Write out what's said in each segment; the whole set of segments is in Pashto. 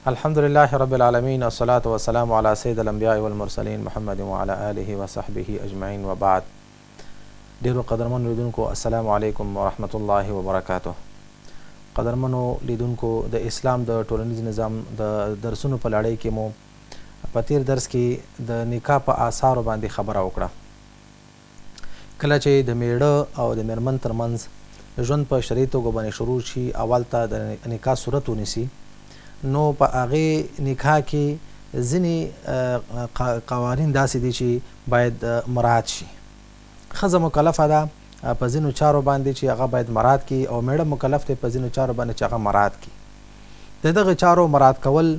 الحمد لله رب العالمين والصلاة والسلام على سيد الأنبياء والمرسلين محمد وعلى آله وصحبه أجمعين وبعد. ډیرو قدرمنو لیدونکو السلام علیکم ورحمة الله وبرکاته. قدرمنو لیدونکو د اسلام د ټولنیز نظام د درسونو په لړۍ کې مو په تیر درس کې د نکاح په آثارو باندې خبره وکړه. کله چې د میړه او د میرمن ترمنځ ژوند په شرعي توګه باندې شروع شي، اول ته د نکاح صورت ونیسي، نو په هغې نکاح کې ځینې قوانین داسې دي چې باید مراعات شي. ښځه مکلفه ده په ځینو چارو باندې چې هغه باید مراعات کړي، او میړه مکلف دی په ځینو چارو باندې چې هغه مراعات کړي. د دغه چارو مراعات کول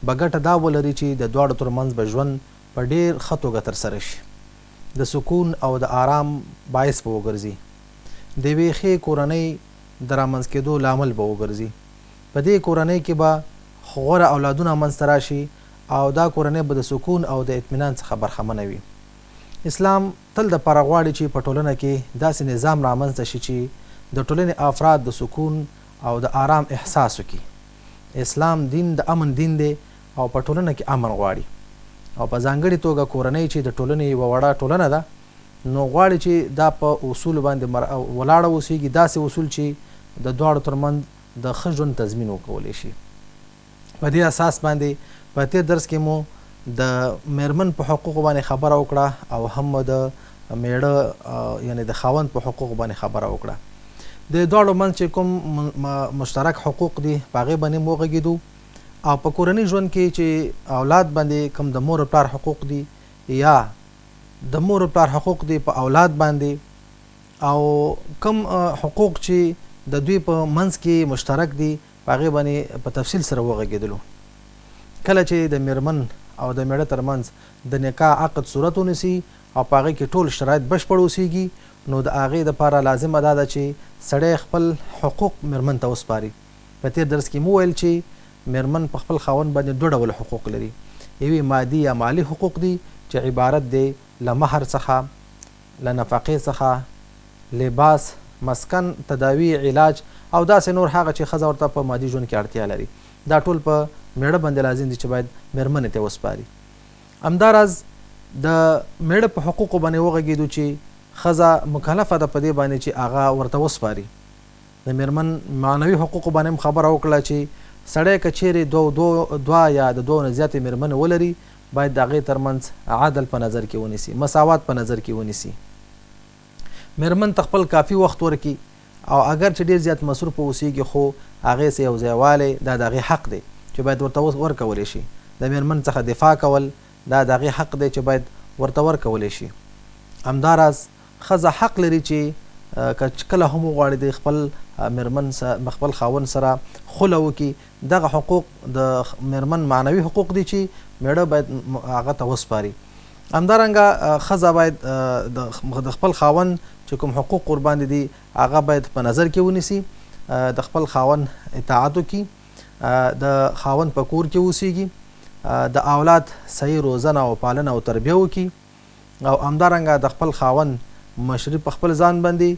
به ګټه دا ولري چې د دواړو ترمنځ به ژوند په ډېر ښه توګه ترسره شي، د سکون او د آرام باعث به وګرځي، د یوې ښې کورنۍ د رامنځ کېدو لامل به وګرځي. په دې کورنۍ کې به غوره اولادونه منځته راشي او دا کورنۍ به د سکون او د اطمینان څخه برخمنه وي. اسلام تل دپاره غواړي چې په ټولنه کې داسې نظام رامنځته شي چې د ټولنې افراد د سکون او د آرام احساس وکړي. اسلام دین د امن دین دی او په ټولنه کې امن غواړي، او په ځانګړې توګه کورنۍ چې د ټولنې یوه وړه ټولنه ده، نو غواړي چې دا په اصول باندې ولاړه اوسیږي، داسې اصول چې د دواړو ترمنځ د ښه ژوند تضمین وکولی شي. په دې اساس باندې په تیر درس کې مو د میرمن په حقوقو باندې خبره وکړه او هم د میړه یعنی د خاوند په حقوقو باندې خبره وکړه. د دواړو منځ چې کوم مشترک حقوق دي په هغې باندې مو وغږېدو، او په کورني ژوند کې چې اولاد باندې کوم د مور پلار حقوق دي یا د مور پلار حقوق دي په اولاد باندې، او کوم حقوق چې د دوی په منځ کې مشترک دي په هغې باندې په تفصیل سره وغږېدلو. کله چې د میرمن او د میړه ترمنځ د نکاح عقد صورت ونیسي او په هغې کې ټول شرایط بشپړ اوسیږي، نو د هغې دپاره لازمه دا ده چې سړی خپل حقوق میرمن ته وسپاري. په تیر درس کې مو ویل چې میرمن په خپل خاوند باندې دوه ډوله حقوق لري. یوې مادي یا مالی حقوق دي چې عبارت دی له مهر څخه، له نفقې څخه، لباس، مسکن، تداوی، علاج او داسې نور هغه چې ښځه ورته په مادي ژوند کې اړتیا لري. دا ټول په میړه باندې لازم دي چې باید میرمنې ته وسپاري. همداراز د میړه په حقوقو باندې وغږېدو چې ښځه مکلفه ده په دې باندې چې هغه ورته وسپاري. د میرمن معنوي حقوقو باندې هم خبره وکړه چې سړی که چیرې دوه یا د دوه نه زیاتې میرمنې ولري، باید د هغې ترمنځ عدل په نظر کې ونیسي، مساوات په نظر کې ونیسي. میرمن ته خپل کافي وخت ورکړي، او اگر چې ډېر زیات مصروفه اوسیږي خو هغې سه یو ځای والی دا د هغې حق دی چې باید ورته ورکولی شي. د میرمن څخه دفاع کول دا د هغې حق دی چې باید ورته ورکولی شي. همداراز ښځه حق لري چې کله هم وغواړي د خپل میرمن خپل خاوند سره خوله وکړي. دغه حقوق د میرمن معنوي حقوق دي چې میړه باید هغه ته وسپاري. همدارنګه ښځه باید د خپل خاوند چې کوم حقوق قربان دي هغه باید په نظر کې ونیسي، د خپل خاوند اطاعت وکړي، د خاوند په کور کې اوسیږي، د اولاد صحیح روزنه او پالنه او تربیه وکړي، او همدارنګه د خپل خاوند مشري په خپل ځان باندې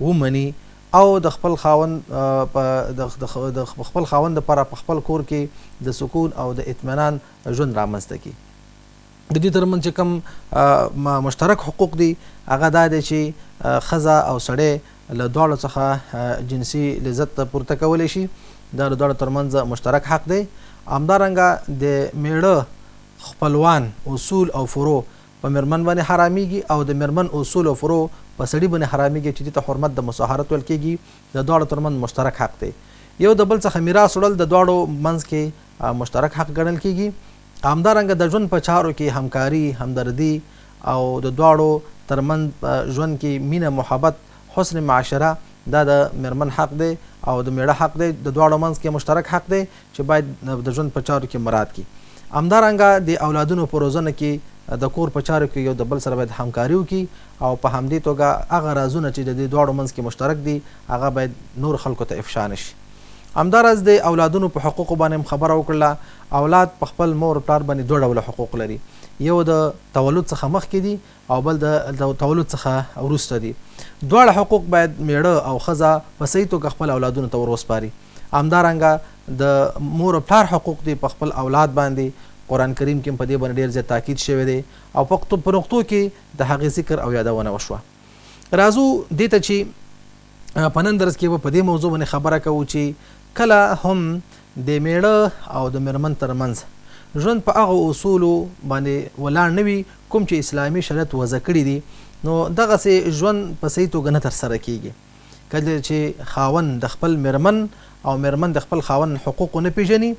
ومني، او د خپل خاوند د خپل خاوند لپاره په خپل کور کې د سکون او د اطمینان ژوند رامنځته کړي. د دې ترمنځ چې کوم مشترک حقوق دي هغه دا دی چې ښځه او سړی له دواړو څخه جنسي لذت پورته کولی شي. دا د دواړو ترمنځ مشترک حق دی. همدارنګه د میړه خپلوان اصول او فروع په میرمن باندې حرامیږي، او د میرمن اصول او فروع په سړي باندې حرامیږي چې دې ته حرمت د مصاهرت ویل کېږي. د دواړو ترمنځ مشترک حق دی. یو د بل څخه میراث وړل د دواړو منځ کې مشترک حق ګڼل کېږي. همدارنګه د ژوند په چارو کې همکاري، همدردي او د دواړو ترمنځ ژوند کې مینه، محبت، حسن معاشره دا د میرمن حق دی او د میړه حق دی. د دواړو منځ کې مشترک حق دی چې باید د ژوند په چارو کې مراعات کړي. همدارنګه د اولادونو په روزنه کې د کور په چارو کې یو د بل سره باید همکاري وکړي، او په همدې توګه هغه رازونه چې د دې دواړو منځ کې مشترک دي هغه باید نور خلکو ته افشا نه شي. همداراز د اولادونو په حقوقو باندې هم خبره وکړله. اولاد په خپل مور پلار باندې دوه ډوله حقوق لري. یو د تولد څخه مخکې دي او بل د تولد څخه وروسته دي. دواړه حقوق باید میړه او ښځه په صحیح توګه خپل اولادونو ته ور وسپاري. همدارنګه د مور او پلار حقوق دي په خپل اولاد باندې قرآن کریم کې په دې باندې ډېر زیات تاکید شوی دی او په نقطو کې د هغې ذکر او یادونه وشوه. راځو دې ته چې په نن درس کې به په دې موضوع باندې خبره کوو چې کله هم د میړه او د میرمن ترمنځ ژوند په هغو اصولو باندې ولاړ نه وي کوم چې اسلامي شریعت وضع کړي دي نو دغسې ژوند په صحیح توګه نه ترسره کیږي. کله چې خاوند د خپل میرمن او میرمن د خپل خاوند حقوق نه پیژني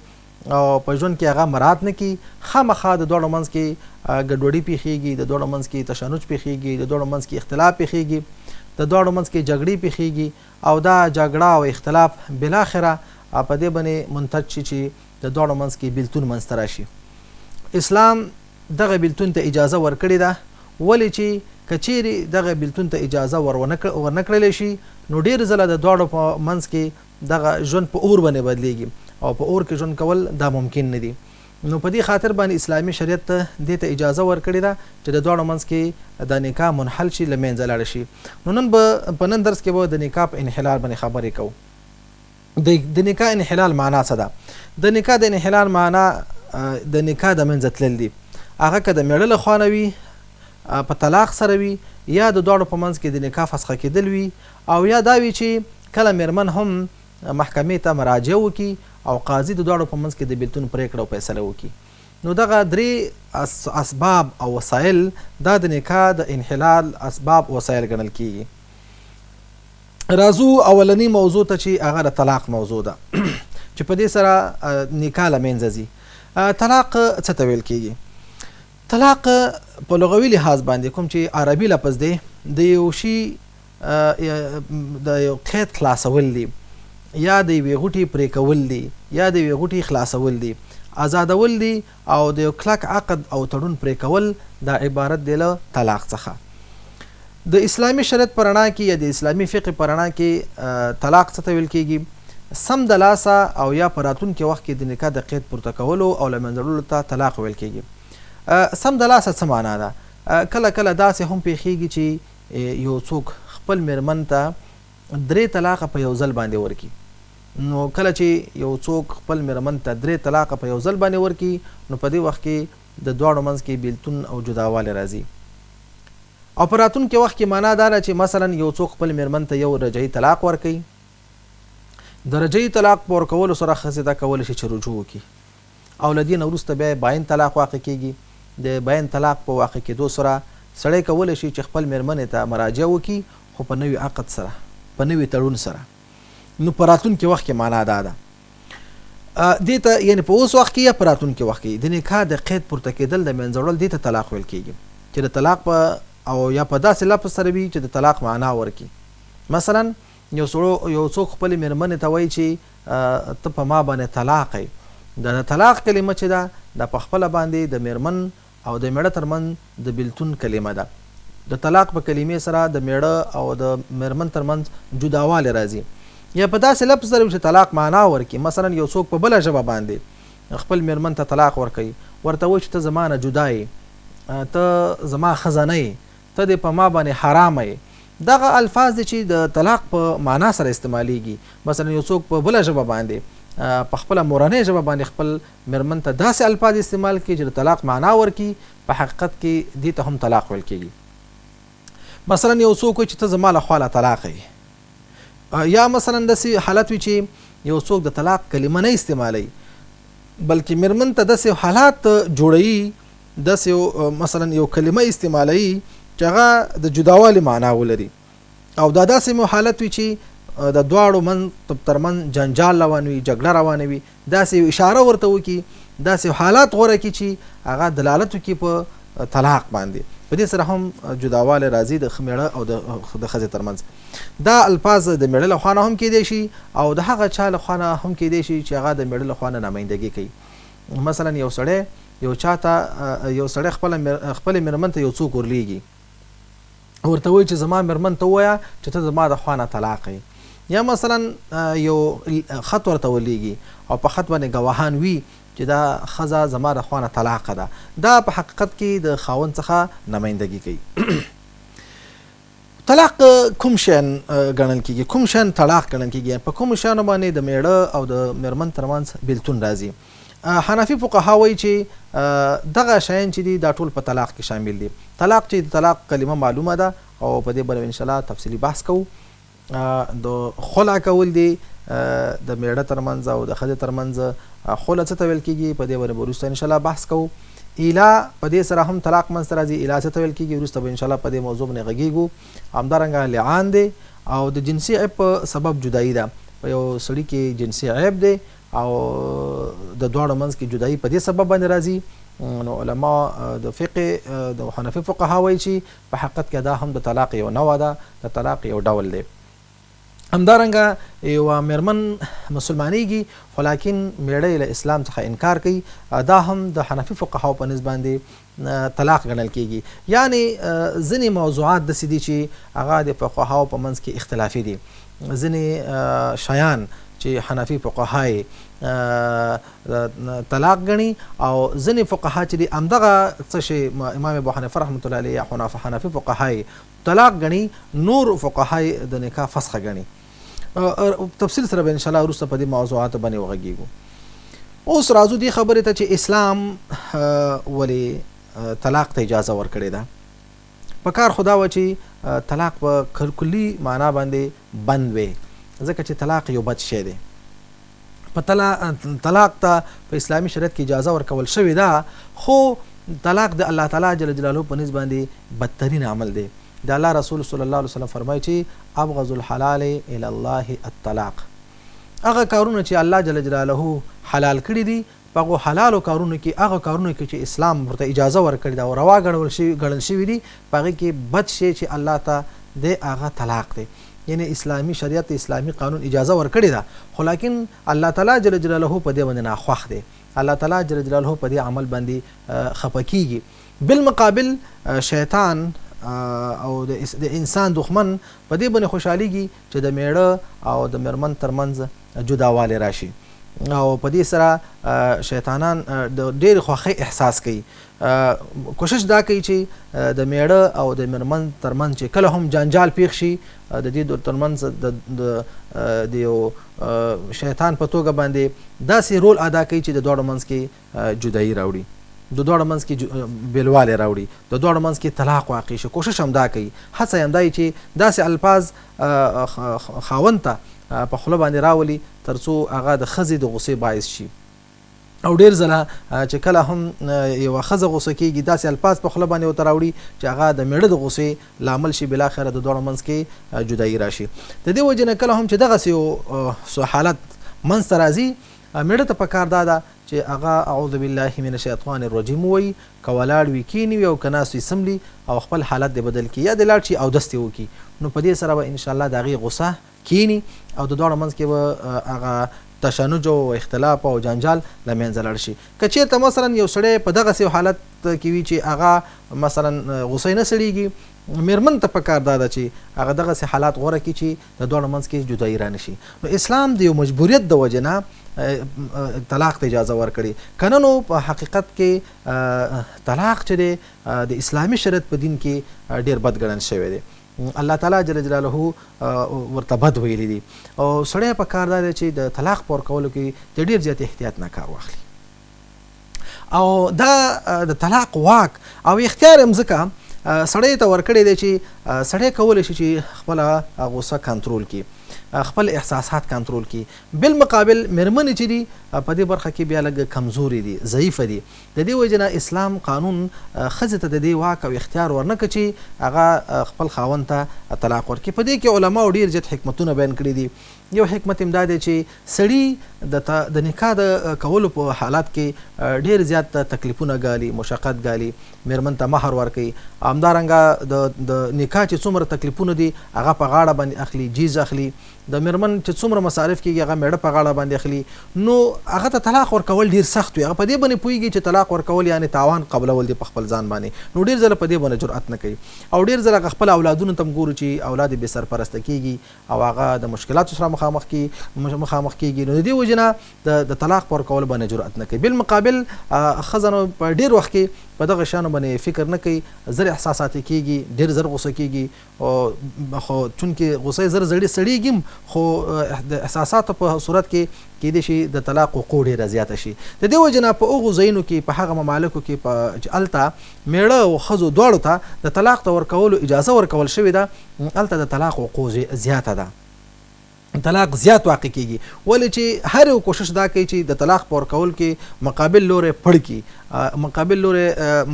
او په ژوند کې هغه مراعات نه کړي خامخا د دواړو منځ کې ګډوډي پیښیږي د دواړو منځ کې تشنج پیښیږي د دواړو منځ کې اختلاف پیښیږي د دواړو منځ کې جګړې پیښیږي او دا جګړه او اختلاف بالاخره په دې باندې منتج شي چې د دواړو منځ کې بیلتون منځته راشي. اسلام دغه بیلتون ته اجازه ورکړې ده ولې چې که چیرې دغه بیلتون ته اجازه ورنه کړلی شي نو ډېر ځله د دواړو په منځ کې دغه ژوند په اور باندې بدلیږي او په اور کې ژوند کول دا ممکن نه دي. نو په دې خاطر باندې اسلامي شریعت دې ته اجازه ورکړې ده چې د دواړو منځ کې د نکاح منحل شي له منځه لاړ شي. نو نن به په نن درس کې به د نکاح په انحلال باندې خبرې کوو. د نکاح انحلال معنا څه ده؟ د نکاح د انحلال معنا د نکاح د منځه تلل دي. هغه که د میړه له خوا نه وي په طلاق سره وي یا د دواړو په منځ کې د نکاح فسخه کېدل وي او یا دا وي چې کله میرمن هم محکمې ته مراجعه وکړي او قاضي د دواړو په منځ کې د بیلتون پریکړه او فیصله وکړي. نو دغه درې اسباب او وسایل دا د نکاح د انحلال اسباب وسایل ګڼل کیږي. راځو اولنی موضوع ته چې هغه د طلاق موضوع ده چې په دې سره نکاح له منځه ځي. طلاق څه ته ویل کیږي؟ طلاق په لغوي لحاظ باندې کوم چې عربي لفظ دی د یو شي د یو قید خلاصول دی یا د یوې غوټې پرې کول دي یا د یوې غوټې خلاصول دي آزادول دي او د یو کلک عقد او تړون پرې کول دا عبارت دی له طلاق څخه. د اسلامي شریعت په رڼا کې یا د اسلامي فقه په رڼا کې طلاق څه ته ویل کیږي؟ سم د لاسه او یا په راتلونکي وخت کې د نکاح د قید پورته کولو او له منځه وړلو ته طلاق ویل کیږي. سم د لاسه څه معنا ده؟ کله کله داسې هم پیښیږي چې یو څوک خپل میرمن ته 3 طلاقه په یو ځل باندې ورکړي. نو کله چې یو څوک خپل میرمن ته 3 طلاقه په یو ځل باندې ورکړي نو په دې وخت کې د دواړو منځ کې بیلتون او جداوالی راځي. او په راتلونکي وخت کې معنا دا ده چې مثلا یو څوک خپل میرمن ته یو رجعي طلاق ورکوي. د رجعي طلاق په ورکولو سره ښځې دا کولی شي چې رجوع وکړي او له دې نه وروسته بیا باین طلاق واقع کیږي. د باین طلاق په واقع کېدو سره سړی کولی شي چې خپل میرمنې ته مراجعه وکړي خو په نوي عقد سره په نوي تړون سره. نو په راتلونکي وخت کې معنا دا ده دې ته یعنې په اوس وخت کې یا په راتلونکي وخت کې د نکاح د قید پورته کېدل د منځه وړل دې ته طلاق ویل کېږي چې د طلاق په او یا په داسې لفظ سره وي چې د طلاق معنا ورکړي. مثلا یو څوک خپلې میرمنې ته وایي چې ته په ما باندې طلاق یې. د طلاق کلمه چې ده دا په خپله باندې د میرمن او د میړه ترمنځ د بیلتون کلمه ده. د طلاق په کلمې سره د میړه او د میرمن ترمنځ جداوالی راځي. یا په داسې لفظ سره چې طلاق معنا ورکړي. مثلا یو څوک په بله ژبه باندې خپل میرمن ته طلاق ورکوي ورته وایي چې ته زما نه جدا یې ته زما ښځه نه یې ته دې په ما باندې حرامه یې. دغه الفاظ دي چې د طلاق په معنا سره استعمالیږي. مثلا یو څوک په بله ژبه باندې په خپله مورنۍ ژبه باندې خپل میرمن ته داسې الفاظ استعمال کړي چې د طلاق معنا ورکړي په حقیقت کې دې ته هم طلاق ویل کېږي. مثلا یو څوک وایي چې ته زما له خوا له طلاق یې. یا مثلا داسې حالت وي چې یو څوک د طلاق کلمه نه استعمالوي بلکې میرمن ته داسې حالات جوړوي داسې مثلا یو کلمه استعمالوي چې هغه د جداوالي معنا ولري او دا داسې حالت وي چې د دواړو ترمنځ جنجال روان وي جګړه روانه وي داسې اشاره ورته وکړي داسې حالات غوره کړي چې هغه دلالت وکړي په طلاق باندې. په دې سره هم جداوالی راځي د میړه او د ښځې ترمنځ. دا الفاظ د میړه له خوا نه هم کیدی شي او د هغه چا له خوا نه هم کیدی شي چې هغه د میړه له خوا نه نمایندګي کوي. مثلا یو سړی خپل میرمن ته یو څوک ورلیږي ورته وایي چې زما میرمن ته ووایه چې ته زما د خوا نه طلاق یې. یا مثلا یو خط ورته ولیږي او په خط باندې ګواهان وي چې دا ښځه زما د خوا نه طلاقه ده. دا په حقیقت کې د خاوند څخه نمایندګي کوي. طلاق کوم شیان ګڼل کېږي، کوم شیان طلاق ګڼل کېږي، په کوم شیانو باندې د میړه او د میرمن ترمنځ بېلتون راځي. حنفي فقها وایي چې دغه شیان چې دي دا ټول په طلاق کې شامل دي. طلاق چې د طلاق کلمه معلومه ده او په دې باندې انشاءالله تفصیلي بحث کوو. د خلع کول دي د میړه ترمنځ او د ښځې ترمنځ. خلع څه ته ویل کېږي په دې باندې به وروسته انشاءالله بحث کوو. ایلا په دې سره هم طلاق منځته راځي. ایلا څه ته ویل کېږي وروسته به انشاءالله په دې موضوع باندې غږیږو. همدارنګه لعان دی او د جنسي عیب په سبب جدایي ده. په یو سړي کې جنسي عیب دی او د دواړو منځ کې جدایي په دې سبب باندې راځي. نو علما د فقه د حنفي فقها وایي چې په حقیقت کې دا هم د طلاق یو نوع ده، د طلاق یو ډول دی. همدارنګه یوه میرمن مسلمانېږي خو لاکن میړه یې له اسلام څخه انکار کوي، دا هم د حنفي فقهاو په نسبت باندې طلاق ګڼل کېږي. یعنې ځینې موضوعات داسې دي چې هغه د فقهاو په منځ کې اختلافي دي. ځینې شیان چې حنفي فقها یې طلاق ګڼي او ځینې فقها چې دي همدغه څه شی امام ابو حنیفه رحمة الله علیه حنفي فقها یې طلاق ګڼي، نور فقها یې د نکاح فسخه ګڼي. تفصیل سره به انشاءالله وروسته په دې موضوعاتو باندې وغږیږو. اوس راځو دې خبرې ته چې اسلام ولې طلاق ته اجازه ورکړې ده. په کار خو دا وه چې طلاق په کلي معنا باندې بند وي، ځکه چې طلاق یو بد شی دی. په طلاق ته په اسلامي شریعت کې اجازه ورکول شوې ده، خو طلاق د الله تعالی جل جلاله په نسبت باندې بدترین عمل دی. د الله رسول صلی الله علیه وسلم فرمایي چې ابغض الحلال الی الله الطلاق. هغه کارونه چې الله جل جلاله حلال کړي دي په هغو حلالو کارونو کې، هغه کارونو کې چې اسلام ورته اجازه ورکړې ده او روا ګڼل شوي دي، په هغې کې بد شی چې الله ته دی هغه طلاق دی. یعنی اسلامي شریعت اسلامي قانون اجازه ورکړې ده، خو لیکن الله تعالی جل جلاله په دې باندې ناخوښ دی. الله تعالی جل جلاله په دې عمل باندې خفه کیږي. بالمقابل شیطان او د انسان دښمن په دې باندې خوشحالیږي چې د میړه او د میرمن ترمنځ جداوالی راشي او په دې سره شیطانان د ډېرې خوښۍ احساس کوي. کوشش دا کوي چې د میړه او د میرمن ترمنځ چې کله هم جنجال پیښ شي، د دې ترمنځ د یو شیطان په توګه باندې داسې رول ادا کوي چې د دواړو منځ کې جدایي راوړي، د دواړو منځ کې بېلوالی راوړي، د دواړو منځ کې طلاق واقع شي. کوشش هم دا کوي، هڅه هم دا چې داسې الفاظ خاوند ته په خوله باندې راولي تر څو هغه د ښځې د غصې باعث شي. او ډېر ځله چې کله هم یوه ښځه غوسه کېږي داسې الفاظ په خوله باندې ورته راوړي چې هغه د میړه د غوسې لامل شي، بالاخره د دواړو منځ کې جدایي راشي. د دې وجې نه کله هم چې دغسې یو حالت منځته راځي، میړه ته پکار دا ده چې هغه اعوذ بالله من الشیطان الرجیم وایي، که ولاړ وي کیني وي او که ناست وي سملي او خپل حالت دې بدل کړي، یا دې لاړ شي اودس دې وکړي. نو په دې سره به انشاءالله د هغې غصه کینی او د دواړو منځ کې به هغه تشنج او اختلاف او جنجال له منځه لاړ شي. که چېرته مثلا یو سړی په دغسې حالت کې وي چې هغه مثلا غصه نه سړېږي، میرمن ته پکار دا ده چې هغه دغسې حالات غوره کړي چې د دواړو منځ کې جدایي رانه شي. نو اسلام د یو مجبوریت د وجې نه طلاق ته اجازه ورکړي. که نه نو په حقیقت کې طلاق چې دی د اسلامي شریعت په دین کې ډېر بد ګڼل شوی دی. الله تعالی جل جلاله ورته بد ویلی دي او سړی په کار دا دی چې د طلاق په ورکولو کې د ډېر زیات احتیاط نه کار واخلي. او دا د طلاق واک او اختیار هم ځکه سړی ته ورکړی دی چې سړی کولی شي چې خپله غصه کنټرول کړي، خپل احساسات کنټرول کړي. بالمقابل میرمنې چې دي په دې برخه کې بیا لږ کمزوري دي، ضعیفه دي. د دې وجې نه اسلام قانون ښځې ته د دې واک او اختیار ورنه کړه چې هغه خپل خاوند ته طلاق ورکړي. په دې کې علماو ډېر زیات حکمتونه بیان کړي دي. یو حکمت هم دا دی چې سړي د نکاح د کولو په حالات کې ډېر زیات تکلیفونه ګالي، مشقت ګالي، میرمن ته مهر ورکوي. همدارنګه د نکاح چې څومره تکلیفونه دي هغه په غاړه باندې اخلي، جیز اخلي. د میرمن چې څومره مصارف کېږي هغه میړه په غاړه باندې اخلي. نو هغه ته طلاق ورکول ډېر سخت وي. هغه په دې باندې پوهېږي چې طلاق ورکول یعنې تاوان قبلول دي په خپل ځان باندې. نو ډېر ځله په دې باندې جرأت نه کوي او ډېر ځله هغه خپل اولادونو ته هم ګورو چې اولاد یې بې سرپرسته کېږي او هغه د مشکلاتو سره مخامخ کیږي. نو د دې وجې نه د طلاق په ورکولو باندې جرأت نه کوي. بالمقابل ښځه نو په ډېر وخت کې په دغه شیانو باندې فکر نه کوي، زر احساساتي کېږي، ډېر زر غوسه کېږي. خو چونکې غوسه زر سړېږي، خو د احساساتو په صورت کې کېدای شي د طلاق وقوع ډېره زیاته شي. د دې وجې نه په هغو ځایونو کې په هغه ممالکو کې چې هلته میړه او ښځو دواړو ته د طلاق ته ورکولو اجازه ورکول شوې ده، هلته د طلاق وقوع زیاته ده، طلاق زیات واقع کیږي. ولې چې هر یو کوشش دا کوي چې د طلاق په ورکول کې مقابل لوري پړ کړي، مقابل لوري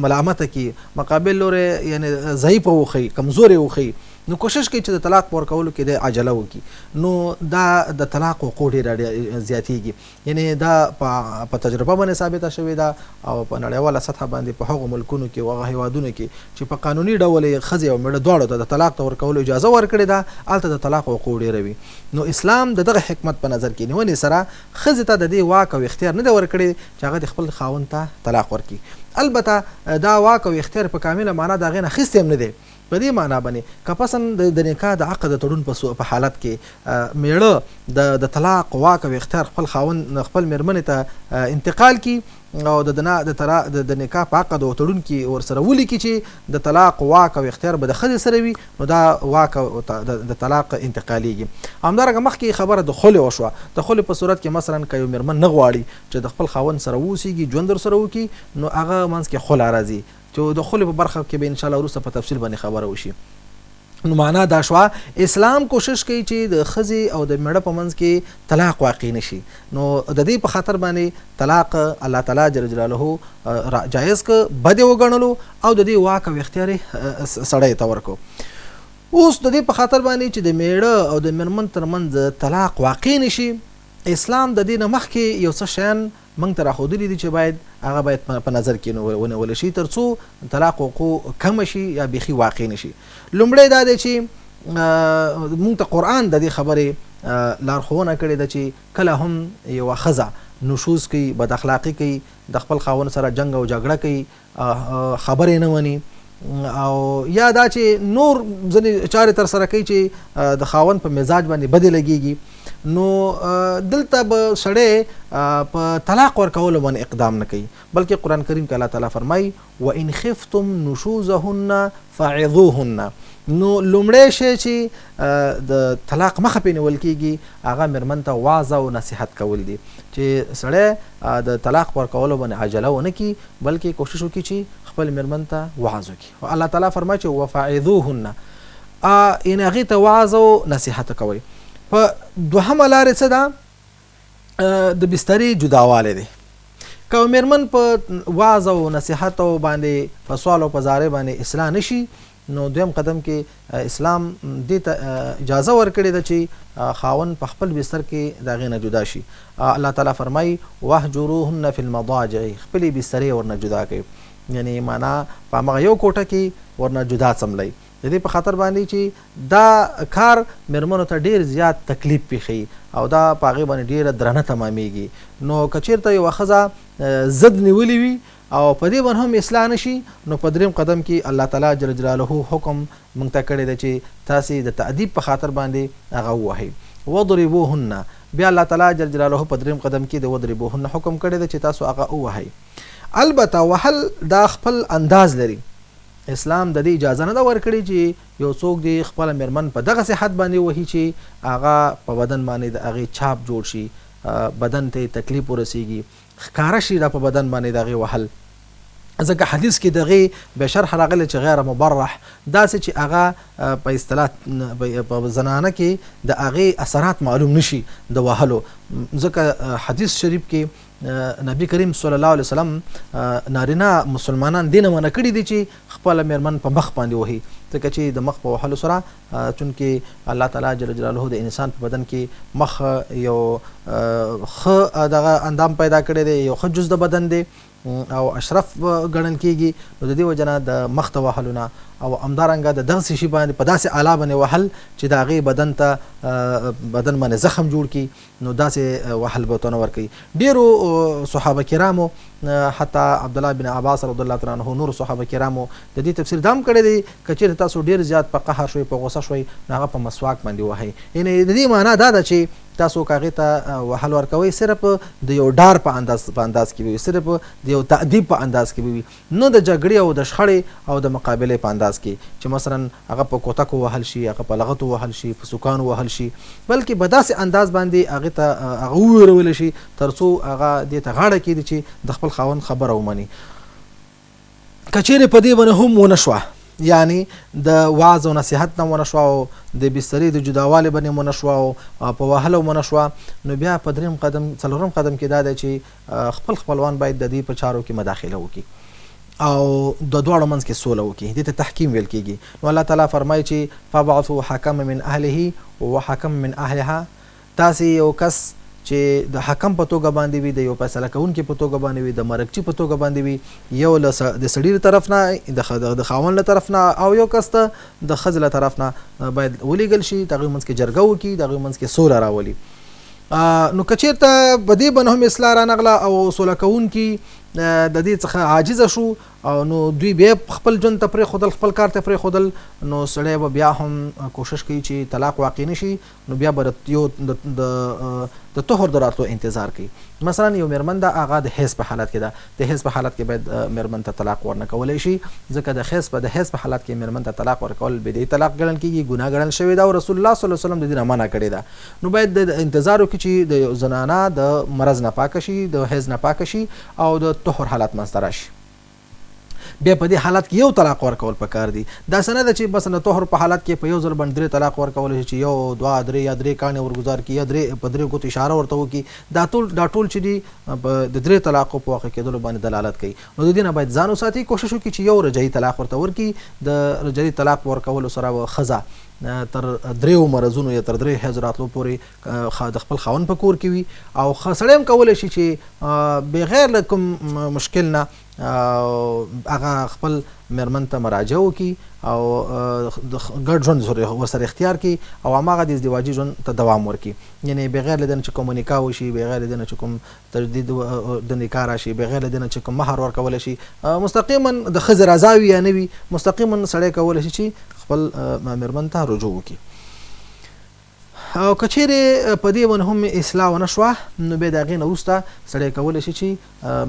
ملامته کړي، مقابل لوري یعنی ضعیفه وښي، کمزوري وښي. نو کوشش کوي چې د طلاق په ورکولو کې د عجله وکړي. نو دا د طلاق وقوع ډېره زیاتېږي. یعنی دا په تجربه باندې ثابته شوې ده او په نړیواله سطحه باندې په هغو ملکونو کې او هغه هېوادونو کې چې په قانوني ډول یې ښځې او میړه دواړو ته د طلاق ته ورکولو اجازه ورکړې ده، هلته د طلاق وقوع ډېره وي. نو اسلام د دغه حکمت په نظر کې نیونې سره ښځې ته د دې واک او اختیار نه دی ورکړی چې هغه د خپل خاوند ته طلاق ورکړي. البته دا واک او اختیار په کامله معنا د هغې نه اخیستی هم نه دی. په دې معنا باندې که پسن د نکاح د عقد تړون په حالت کې میړه د طلاق واک او اختیار خپل خاوند خپل مېرمنې ته انتقال کی او د نکاح په عقد او تړون کې ورسره ولیکي چې د طلاق واک او اختیار به د ښځې سره وي، نو دا واک د طلاق انتقالیږي. همدارنګه مخکې خبره د خلع وشوه. د خلع په صورت کې مثلا که یو مېرمن نه غواړي چې د خپل خاوند سره واوسیږي، ژوند ورسره وکړي، نو هغه منځ کې خلع راځي چې د خلع په برخه کې به انشاءالله وروسته په تفصیل باندې خبره وشي. نو معنا دا شوه اسلام کوشش کوي چې د ښځې او د میړه په منځ کې طلاق واقع نشي. نو د دې په خاطر باندې طلاق الله تعالی جل جلاله جایز که بد وګڼلو او د دې واک او اختیار سړی ته ورکو. اوس د دې په خاطر باندې چې د میړه او د مېرمن ترمنځ طلاق واقع نشي، اسلام د دې نه مخکې یو څه شیان موږ ته راښودلي دي چې هغه باید په نظر کې ونیول شي تر څو طلاق وقوع کم شي یا بیخي واقع نشي. لومړی دا دی چې موږ ته قرآن د دې خبرې لارښوونه کړې ده چې کله هم یوه ښځه نشوز کوي، بد اخلاقي کوي، د خپل خاوند سره جنګ او جګړه کوي، خبرې نه مني، او یا دا چې نور ځینې چارې ترسره کوي چې د خاوند په مزاج باندې بدې لګېږي، نو دلته به سړی په طلاق ورکولو باندې اقدام نه کوي، بلکې قرآن کریم کې الله تعالی فرمایي وَإِنْ خِفْتُمْ نُشُوزَهُنَّ فَعِظُوهُنَّ. نو لومړی شی چې د طلاق مخه پې نیول کېږي هغه مېرمن ته وعظ او نصیحت کول دي چې سړی د طلاق ورکولو باندې عجله ونه کړي، بلکې کوشش وکړي چې خپل مېرمن ته وعظ وکړي. او الله تعالی فرمایي چې وَفَعِظُوهُنَّ، یعنې هغې ته وعظ او نصیحت کوئ. په دوهمه لارې څه ده؟ د بسترې جداوالی دی. که مېرمن په وعظ او نصیحت باندې په سوال او په زارۍ باندې اصلاح نشي، نو دویم قدم کې اسلام دې ته اجازه ورکړې ده چې خاوند په خپل بستر کې د هغې نه جدا شي. الله تعالی فرمایي وَاهْجُرُوهُنَّ فِي الْمَضَاجِعِ، خپلې بسترې ورنه جدا کوي، یعنی معنا په همغه یو کوټه کې ورنه جدا څملئ. د دې په خاطر باندې چې دا کار مېرمنو ته ډېر زیات تکلیف پېښوي او دا په هغې باندې ډېره درنه تمامېږي. نو که چېرته یوه ښځه ضد نیولې وي او په دې باندې هم اصلاح نشي، نو په دریم قدم کې الله تعالی جل جلاله حکم موږ ته کړی دی چې تاسې د تأدیب په خاطر باندې هغه ووهئ. وضربوهن، بیا الله تعالی جل جلاله په دریم قدم کې د وضربوهن حکم کړی دی چې تاسو هغه ووهئ. البته وهل دا خپل انداز لري. اسلام د دې اجازه نه ده ورکړې چې یو څوک دی خپله مېرمن په دغسې حد باندې وهي چې هغه په بدن باندې د هغې چاپ جوړ شي، بدن ته تکلیف ورسیږي، ښکاره شي دا په بدن باندې د هغې وهل. ځکه حدیث کې دغې بشرح راغلی چې غیر مبرح، داسې چې هغه په اصطلاح په زنانه کې د هغې اثرات معلوم نشي د وهلو. ځکه حدیث شریف کې نبی کریم صلی الله علیه وسلم نارینه مسلمانان دې نه منع کړي دي چې خپله مېرمن په مخ باندې وهي، ځکه چې د مخ په وهلو سره چونکې الله تعالی جل جلاله د انسان په بدن کې مخ یو ښه دغه اندام پیدا کړی دی، یو ښه جز د بدن دی، او اشرف ګڼل کیږي نو د دې وجه نه د مخ ته وهلونه او همدارنګه د دغسې شي باندې په داسې آله باندې وهل چې د هغې بدن باندې زخم جوړ کړي نو داسې وهل به ورته نه ورکوي. ډېرو صحابه کرامو حتی عبدالله بن عباس رضی الله تعالی عنه نورو صحابه کرامو د دې تفسیر دا هم کړی دی که چېرې تاسو ډېر زیات په قهر شوئ په غوسه شوئ نو هغه په مسواک باندې وهئ. یعنې د دې معنا دا ده چې تاسو که هغې ته وهل ورکوئ صرف د یو ډار په انداز کې به وي، صرف د یو تأدیب په انداز کې به وي، نه د جګړې او د شخړې او د مقابلې په انداز کې چې مثلا هغه په کوتکو وهل شي، هغه په لغتو وهل شي، په سوکانو وهل شي، بلکې په داسې انداز باندې هغې ته هغه وویرولی شي تر څو هغه دې ته غاړه کېږدي چې د خپل خاوند خبره ومني. که چیرې په دې باندې هم ونه شوه، یعنی د وعظ او نصیحت نه ونه شوه او د بسترې د جداوالي باندې ونه شوه او په وهلو ونه شوه، نو بیا په درېیم قدم څلورم قدم کې دا دی چې خپل خپلوان باید د دې په چارو کې مداخله وکړي او د دواړو منځ کې سوله وکړي. دې ته تحکیم ویل کېږي. نو الله تعالی فرمایي چې فبعثوا حکما من اهله وحکما من اهلها، تاسې یو کس چې د حکم په توګه باندې وي، د یو فیصله کوونکي په توګه باندې وي، د مرکچي په توګه باندې وي، یو د سړي له طرف نه د خاوند له طرف نه او یو کس ته د ښځې له طرف نه باید ولیږل شي، د هغوی منځ کې جرګه وکړي، د هغوی منځ کې سوله راولي. نو که چېرته په دې باندې هم اصلاح رانغله او سوله کوونکي د دې څخه عاجزه شو او نو دوی بیا خپل ژوند ته پرېښودل، خپل کار ته پرېښودل، نو سړی به بیا هم کوشش کوي چې طلاق واقع نه شي، نو بیا به یو د طهر د راتلو انتظار کوي. مثلا یو مېرمن ده هغه د حیض په حالت کې ده، د حیض په حالت کې باید مېرمن ته طلاق ورنه کولی شي، ځکه د حیض په حالت کې مېرمن ته طلاق ورکول بدعي طلاق ګڼل کېږي، ګناه ګڼل شوې ده او رسول الله صلی الله علیه وسلم د دې نه منع کړې ده. نو باید د انتظار وکړي چې د یو زنانه د مرض نه پاکه شي، د حیض نه پاکه شي او د طهر حالت منځته راشي. بیا په دې حالت کې یو طلاق ورکول پکار دي. داسې نه ده چې بس د طهر په حالت کې په یو ځل باندې 3 طلاق ورکول شي چې یو 2 3 یا 3 کاڼي ورګزار کړي یا 3 په 3 ګوتو اشاره ورته وکړي. دا ټول چې دي د 3 طلاقو په واقع کېدلو باندې دلالت کوي. نو د دې نه باید ځان وساتي، کوشش وکړي چې یو رجعي طلاق ورته ورکړي. د رجعي طلاق ورکولو سره به ښځه تر 3 مرضونو یا تر 3 حیض راتلو پورې د خپل خاوند په کور کې وي او سړی هم کولی شي چې بغیر له کوم مشکل نه هغه خپل مېرمن ته مراجعه وکړي او ګډ ژوند ورسره اختیار کړي او هماغه د ازدواجي ژوند ته دوام ورکړي. یعنې بغیر له دې نه چې کوم نکاح وشي، بغیر له دې نه چې کوم تجدید د نکاح راشي، بغیر له دې نه چې کوم مهر ورکولی شي، مستقیما د ښځې رضا وي یا نه وي، مستقیما سړی کولی شي چې خپل مېرمن ته رجوع وکړي. او که چیرې په دې باندې هم اصلاح ونه شوه، نو بیا د هغې نه وروسته سړی کولی شي چې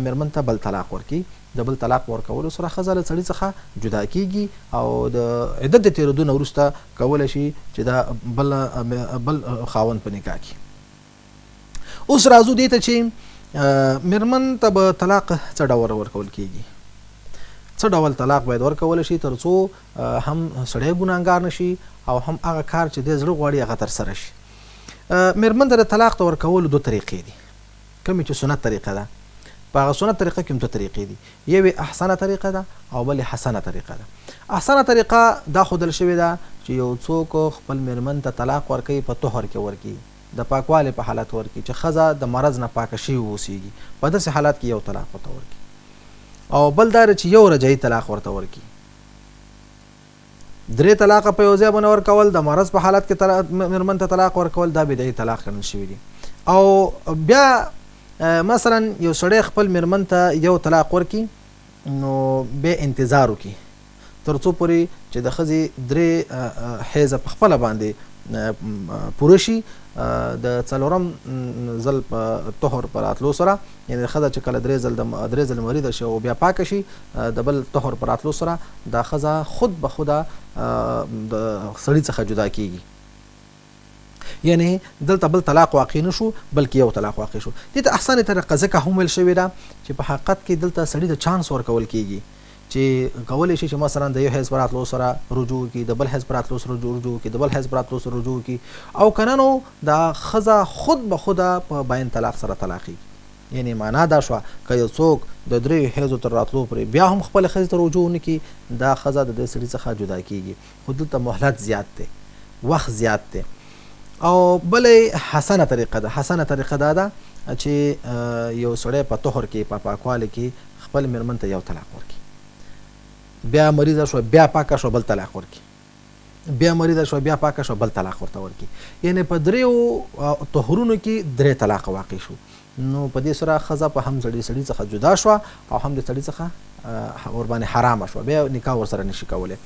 مېرمن ته بل طلاق ورکړي. د بل طلاق ورکولو سره ښځه له سړي څخه جدا کېږي او د عدت د تېرېدو نه وروسته کولی شي چې دا بل خاوند په نکاح کړي. اوس راځو دې ته چې مېرمن ته به طلاق څه ډول ورکول کېږي، څه ډول طلاق باید ورکول شي تر څو هم سړی ګناهګار نشي او هم هغه کار چې د زړه غواړي هغه ترسره شي. مېرمن ته د طلاق ته ورکولو 2 طریقې دي، کومې چې سنت طریقه ده. په هغه سنت طریقه کې هم 2 طریقې دي، یوې احسنه طریقه ده او بلې حسنه طریقه ده. احسنه طریقه دا ښودل شوې ده چې یو څوک خپل مېرمن ته طلاق ورکوي په طهر کې ورکوي، د پاکوالي په حالت ورکوي چې ښځه د مرض نه پاکه شوې واوسېږي، په داسې حالت کې یو طلاق ورته ورکوي. او بل دا چې یو رجعي طلاق ورته ورکوي. 3 طلاق په یو ځای باندې ورکول، د مرض په حالت کې مېرمن ته طلاق ورکول، دا بدعي طلاق ګڼل شوي دي. او بیا مثلا یو سړی خپل مېرمن ته یو طلاق ورکړي، نو بیا انتظار وکړي تر څو پورې چې د ښځې 3 حیضه په خپله باندې پوره شي. د 4م ځل په طهر په راتلو سره، یعنې ښځه چې کله 3 ځل مریضه شي او بیا پاکه شي، د بل طهر په راتلو سره دا ښځه خود به خوده د سړي څخه جدا کېږي. یعنی دلته بل طلاق واقع نه شو بلکې یو طلاق واقع شو. دې ته احسانه طریقه ځکه هم ویل شوې ده چې په حقیقت کې دلته سړي ته چانس ورکول کېږي چې کولی شي چې مثلا د یو حیض په راتلو سره رجوع وکړي، د بل حیض په راتلو سره رجوع وکړي، د بل حیض په راتلو سره رجوع وکړي، او که نه نو دا ښځه خود به خوده په باین طلاق سره طلاقېږي. یعنی معنا دا شوه که یو څوک د 3 حیضو تر راتلو پورې بیا هم خپله ښځې ته رجوع ونه کړي، دا ښځه د دې سړي څخه جدا کېږي. خو دلته مهلت زیات دی، وخت زیات دی. او بلې حسنه طریقه ده. حسنه طریقه دا ده چې یو سړی په طهر کې، په پاکوالي کې خپل میرمن ته یو طلاق ورکړي، بیا مریضه شوه بیا پاکه شوه بل طلاق ورکړي، بیا مریضه شوه بیا پاکه شوه بل طلاق ورته ورکړي. یعنې په دریو طهورونو کې 3 طلاق واقع شو. نو په دې سره ښځه په هم سړي څخه جدا شوه او هم د سړي څخه ورباندې حرامه شوه، بیا نکاح ورسره نشي کولی.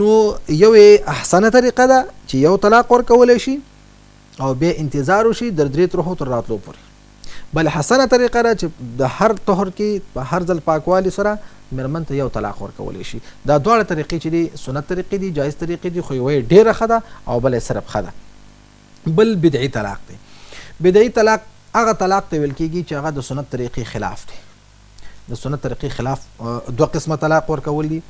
نو یو احسنه طریقه ده چې یو طلاق ورکولی شي او بیا انتظار وشي د 3 ترحو تر راتلو پورې. بل حسنه طریقه ده چې د هر طهر کې په هر ځل پاکوالي سره میرمن ته یو طلاق ورکولی شي. دا دواړه طریقې چې دي سنت طریقې دي، جایز طریقې دي، خو یوه ډېره ښه ده او بله یې صرف ښه ده. بل بدعي طلاق دی. بدعي طلاق هغه طلاق ته ویل کېږي چې هغه د سنت طریقې خلاف دی. د سنت طریقې خلاف 2 قسمه طلاق ورکول دي.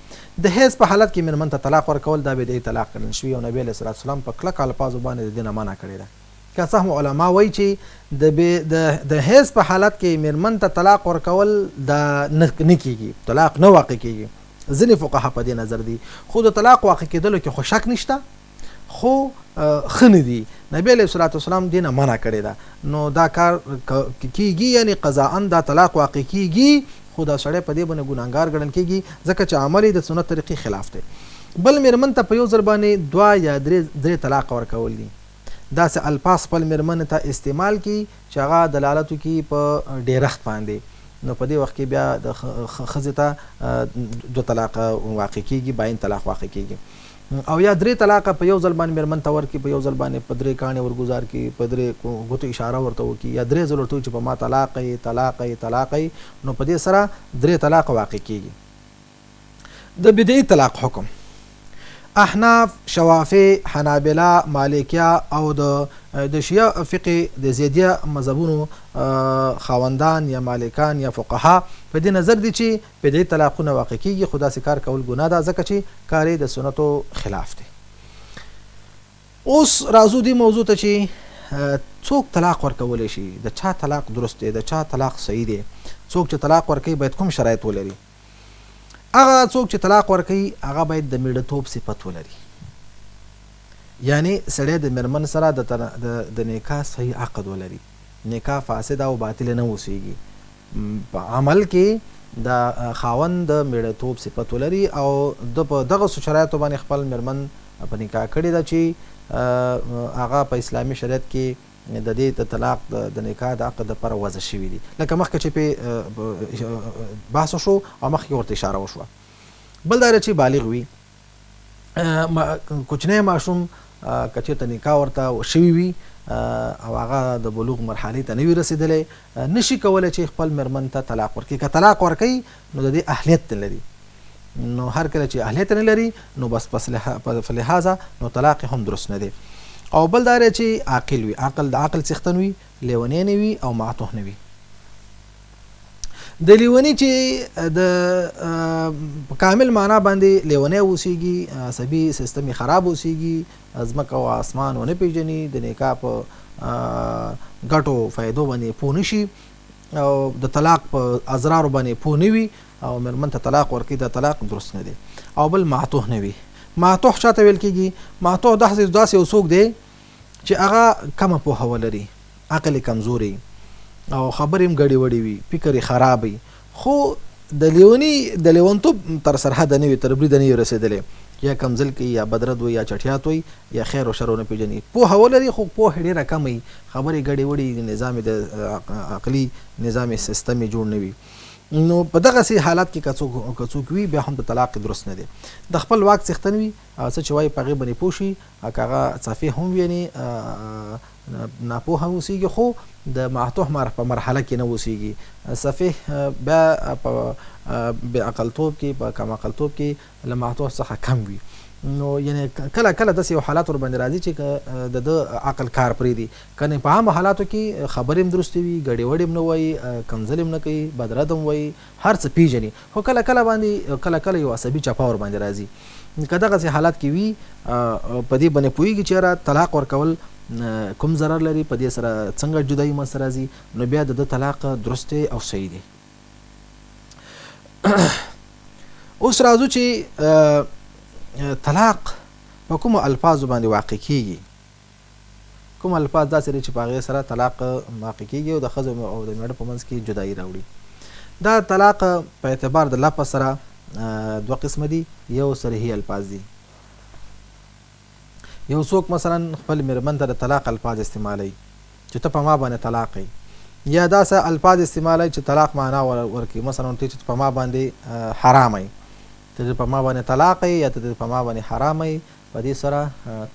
د حیض په حالت کې میرمن ته طلاق ورکول دا بدعي طلاق ګڼل شوي او نبي علیه الصلاة والسلام په کلکو الفاظو باندې د دې نه منع کړې ده. که څه هم علما وایي چې د حیض په حالت کې میرمن ته طلاق ورکول دا نه کېږي، طلاق نه واقع کېږي. ځینې فقها په دې نظر دي، خو د طلاق واقع کېدلو کې خو شک نشته، خو ښه نه دي. نبی علیه الصلاة والسلام دې نه منع کړې ده. نو دا کار کېږي، یعنی قضاءً دا طلاق واقع کېږي، خو دا سړی په دې باندې ګناهګار ګڼل کېږي ځکه چې عمل یې د سنت طریقې خلاف دی. بل میرمن ته په یو ځل باندې 2 یا 3 طلاق ورکول دي. داسې الفاظ خپل میرمن ته استعمال کړي چې هغه دلالت وکړي په ډېرښت باندې. نو په دې وخت کې بیا د ښځې ته 2 طلاق واقع کېږي، باین طلاق واقع کېږي. او یا 3 طلاق په یو ځل باندې میرمن ته ورکړي، په یو ځل باندې په 3 کاڼې ورګزار کړي، په 3 ګوتو اشاره ورته وکړي، یا 3 ځل ورته وکړي چې په ما طلاق یې طلاق یې طلاق یې. نو په دې سره 3 طلاق واقع کېږي. د بدعي طلاق حکم احناف، شوافع، حنابله، مالکیه او د شیعه فقه د زیدیه مذهبونو خاوندان یا مالکان یا فقها په دې نظر دي چې بدعي طلاقونه واقع کېږي، خو داسې کار کول ګناه ده ځکه چې کار یې د سنتو خلاف دی. اوس راځو دې موضوع ته چې څوک طلاق ورکولی شي، د چا طلاق درست دی، د چا طلاق صحیح دی. څوک چې طلاق ورکوي باید کوم شرایط ولري؟ هغه څوک چې طلاق ورکوي هغه باید د میړتوب صفت ولري، یعنی سړی د میرمن سره د نکاح صحیح عقد ولري، نکاح فاسد او باطل نه اوسیږي، په عمل کې د خاوند د میړتوب صفت ولري او د په دغه شرایطو باندې خپل میرمن په نکاح کړې ده چې هغه په اسلامي شریعت کې د دې د طلاق د نکاح د عقد لپاره وضع شوي دي، لکه مخکې چې پې بحث وشو او مخکې ورته اشاره وشوه. بل دا چې بالغ وي، کوچنی ماشوم که چېرته نکاح ورته شوي وي او هغه د بلوغ مرحلې ته نه وي رسېدلی، نشي کولی چې خپل میرمن ته طلاق ورکړي. که طلاق ورکوي نو د دې اهلیت نه لري، نو هر کله چې اهلیت نه لري نو بس په لحاظه نو طلاق هم درست نه دی. او بل دا چې عاقل وي، عقل د عقل څښتن وي، لیونی نه وي او معتوه نه وي. د لیونی چې د کامل معنا باندې لیونی اوسیږي، عصبي سیستم خراب اوسیږي، ځمکه او اسمان ونه پیژني، د نکاح په ګټو فایدو باندې پوه نشي او د طلاق په اضرارو باندې پوه نه وي او میرمن ته طلاق ورکړي، د طلاق درست نه دی. او بل معتوه نه وي. معتوه چاته ویل کېږي؟ معتوه داسې یو څوک دی چې هغه کمه پوهه ولري، عقل یې کمزوری او خبرې هم ګډې وډې وي، فکر یې خراب وي، خو د لیونتوب تر سرحده نه وي، تر بریده نه وي رسېدلی، یا کمزل کوي یا بدرد وي یا چټیات وي یا خیر و شر ونه پېژني. پوهه ولري خو پوهه ډېره کم وي، خبرې ګډې وډې، نظام د عقلي نظام سیستم یې جوړ نه وي. نو په دغسې حالات کې که څوک وي بیا هم د طلاق درست نه دی. د خپل واک څښتن وي، څه چې وایي په هغې باندې پوه شي، که هغه څافې هم وي یعنې ناپوهه هم اوسېږي، خو د معتوه په مرحله کې نه اوسېږي. سفیه بیا په بې عقلتوب کې، په کم عقلتوب کې له معتوه څخه کم وي. نو یعنې کله کله داسې یو حالات ورباندې راځي چې د ده عقل کار پرېږدي، کنې په عامو حالاتو کې خبرې هم درستې وي، ګډې وډې هم نه وایي، کنځلې هم نه کوي، بدرد هم وایي، هر څه پېژني، خو کله کله یو عصبي چپه ورباندې راځي. که دغسې حالات کې وي په دې باندې پوهېږي چې یاره طلاق ورکول کوم ضرر لري، په دې سره څنګه جدایي منځته راځي، نو بیا د ده طلاق درست دی او صحیح دی. اوس راځو چې طلاق په کومو الفاظو باندې واقع کېږي. کوم الفاظ داسې دي چې په هغې سره طلاق واقع کېږي او د ښځو او د مېړه په منځ کې جدایي راوړي. دا طلاق په اعتبار د لفظ سره دوه قسمه دي. یو صریحي الفاظ دي. یو څوک مثلا خپل میرمن ته د طلاق الفاظ استعمالوي چې ته په ما باندې طلاق کوي، یا داسې الفاظ استعمالوي چې طلاق معنا ورکوي. مثلا ته چې په ما باندې حرام یې، ته په ما باندې طلاق یې یا ته په ما باندې حرام یې، په دې سره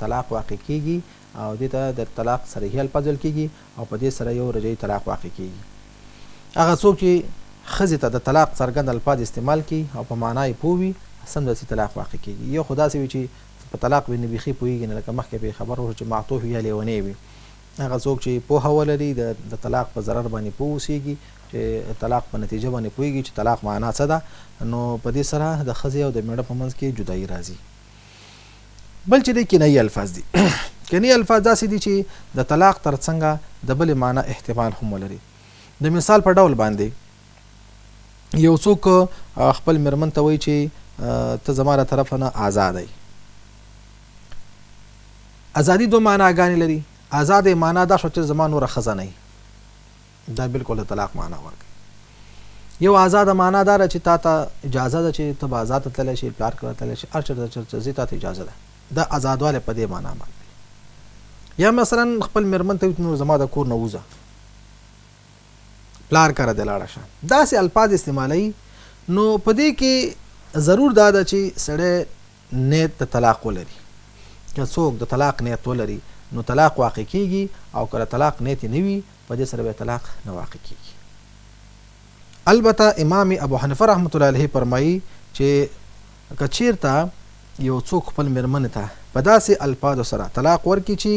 طلاق واقع کیږي او دې ته د طلاق صریحي الفاظ ویل کیږي او په دې سره یو رجعي طلاق واقع کیږي. هغه څوک چې ښځې ته د طلاق څرګند الفاظ استعمال کړي او په معنا یې پوه وي، سمدستي طلاق واقع کیږي. یو خو داسې وي چې په طلاق باندې بیخي پوهېږي نه، لکه مخکې به خبر وشو چې معطوف یا لیونی وي. هغه څوک چې پوهه ولري د طلاق په ضرر باندې پوه اوسېږي، چې طلاق په نتیجه باندې پوهېږي چې طلاق معنا څه ده، نو په دې سره د ښځې او د میړه په منځ کې جدایي راځي. بل چې دی کنایي الفاظ دي. کنایي الفاظ داسې دي چې د طلاق تر څنګ د بلې معنا احتمال هم ولري. د مثال په ډول باندې یو څوک خپل میرمن ته وایي چې ته زما له طرفه نه آزاد یې. ازادي دوه معناګانې لري. آزاد معنا دا شو چې زما نوره ښځه نه یې، دا بالکل د طلاق معنا ورکوي. یو آزاده معنا دا ده چې تا ته اجازه ده چې ته به آزاد تللی شي، پلار کره تللی شي، هر چېرته ځې تا ته اجازه ده. دا آزادوالی په دې معنا باندې. یا مثلا خپل میرمن ته نو زما د کور نه وځه، پلار کره دې لاړه شه، داسې الفاظ استعمالوي. نو په دې کې ضرور دا ده چې سړی نیت د طلاق ولري. که څوک د طلاق نیت ولري نو طلاق واقع کیږي، او کله طلاق نیت نه وي په دې سره به طلاق نه واقع کیږي. البته امام ابو حنیفه رحمت الله علیه فرمایي چې که چیرته یو څوک خپل میرمن ته په داسې الفاظو سره طلاق ورکړي چې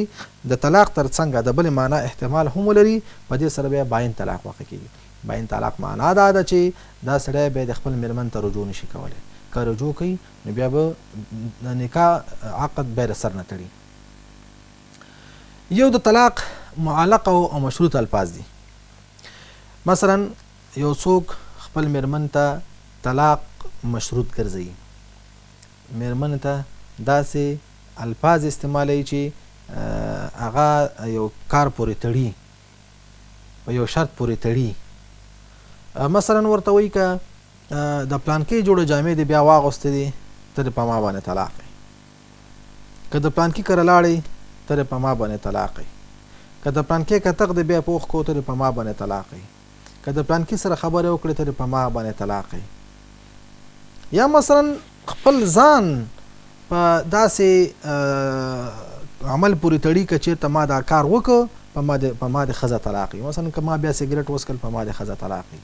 د طلاق تر څنګ د بلې معنا احتمال هم ولري، په دې سره بیا باین طلاق واقع کیږي. باین طلاق معنا دا ده چې دا سړی بیا د خپل میرمن ته رجوع نشي کولی. که رجوع کوي نو بیا به د نکاح عقد بیا د سر نه تړي. یو د طلاق معلق او مشروط الفاظ دي. مثلا یو څوک خپل میرمن ته طلاق مشروط ګرځوي، میرمن ته داسې الفاظ استعمالوي چې هغه یو کار پورې تړي، په یو شرط پورې تړي. مثلا ورته وایي که د پلانکې جوړه جامې دې بیا واغوستې دي، ته دې په ما باندې طلاق یې. که د پلانکې کره لاړې ته دې په ما باندې طلاق یې. که د پلانکې کتغ دې بیا پوخ کو ته دې په ما باندې طلاق یې. که د پلانکې سره خبرې وکړې ته دې په ما باندې طلاق یې. یا مثلا خپل ځان په داسې عمل پورې تړي که چېرته ما دا کار وکړ په ما د ښځه طلاق یې. مثلا که ما بیا سګرټ وڅکل په ما د ښځه طلاق یې.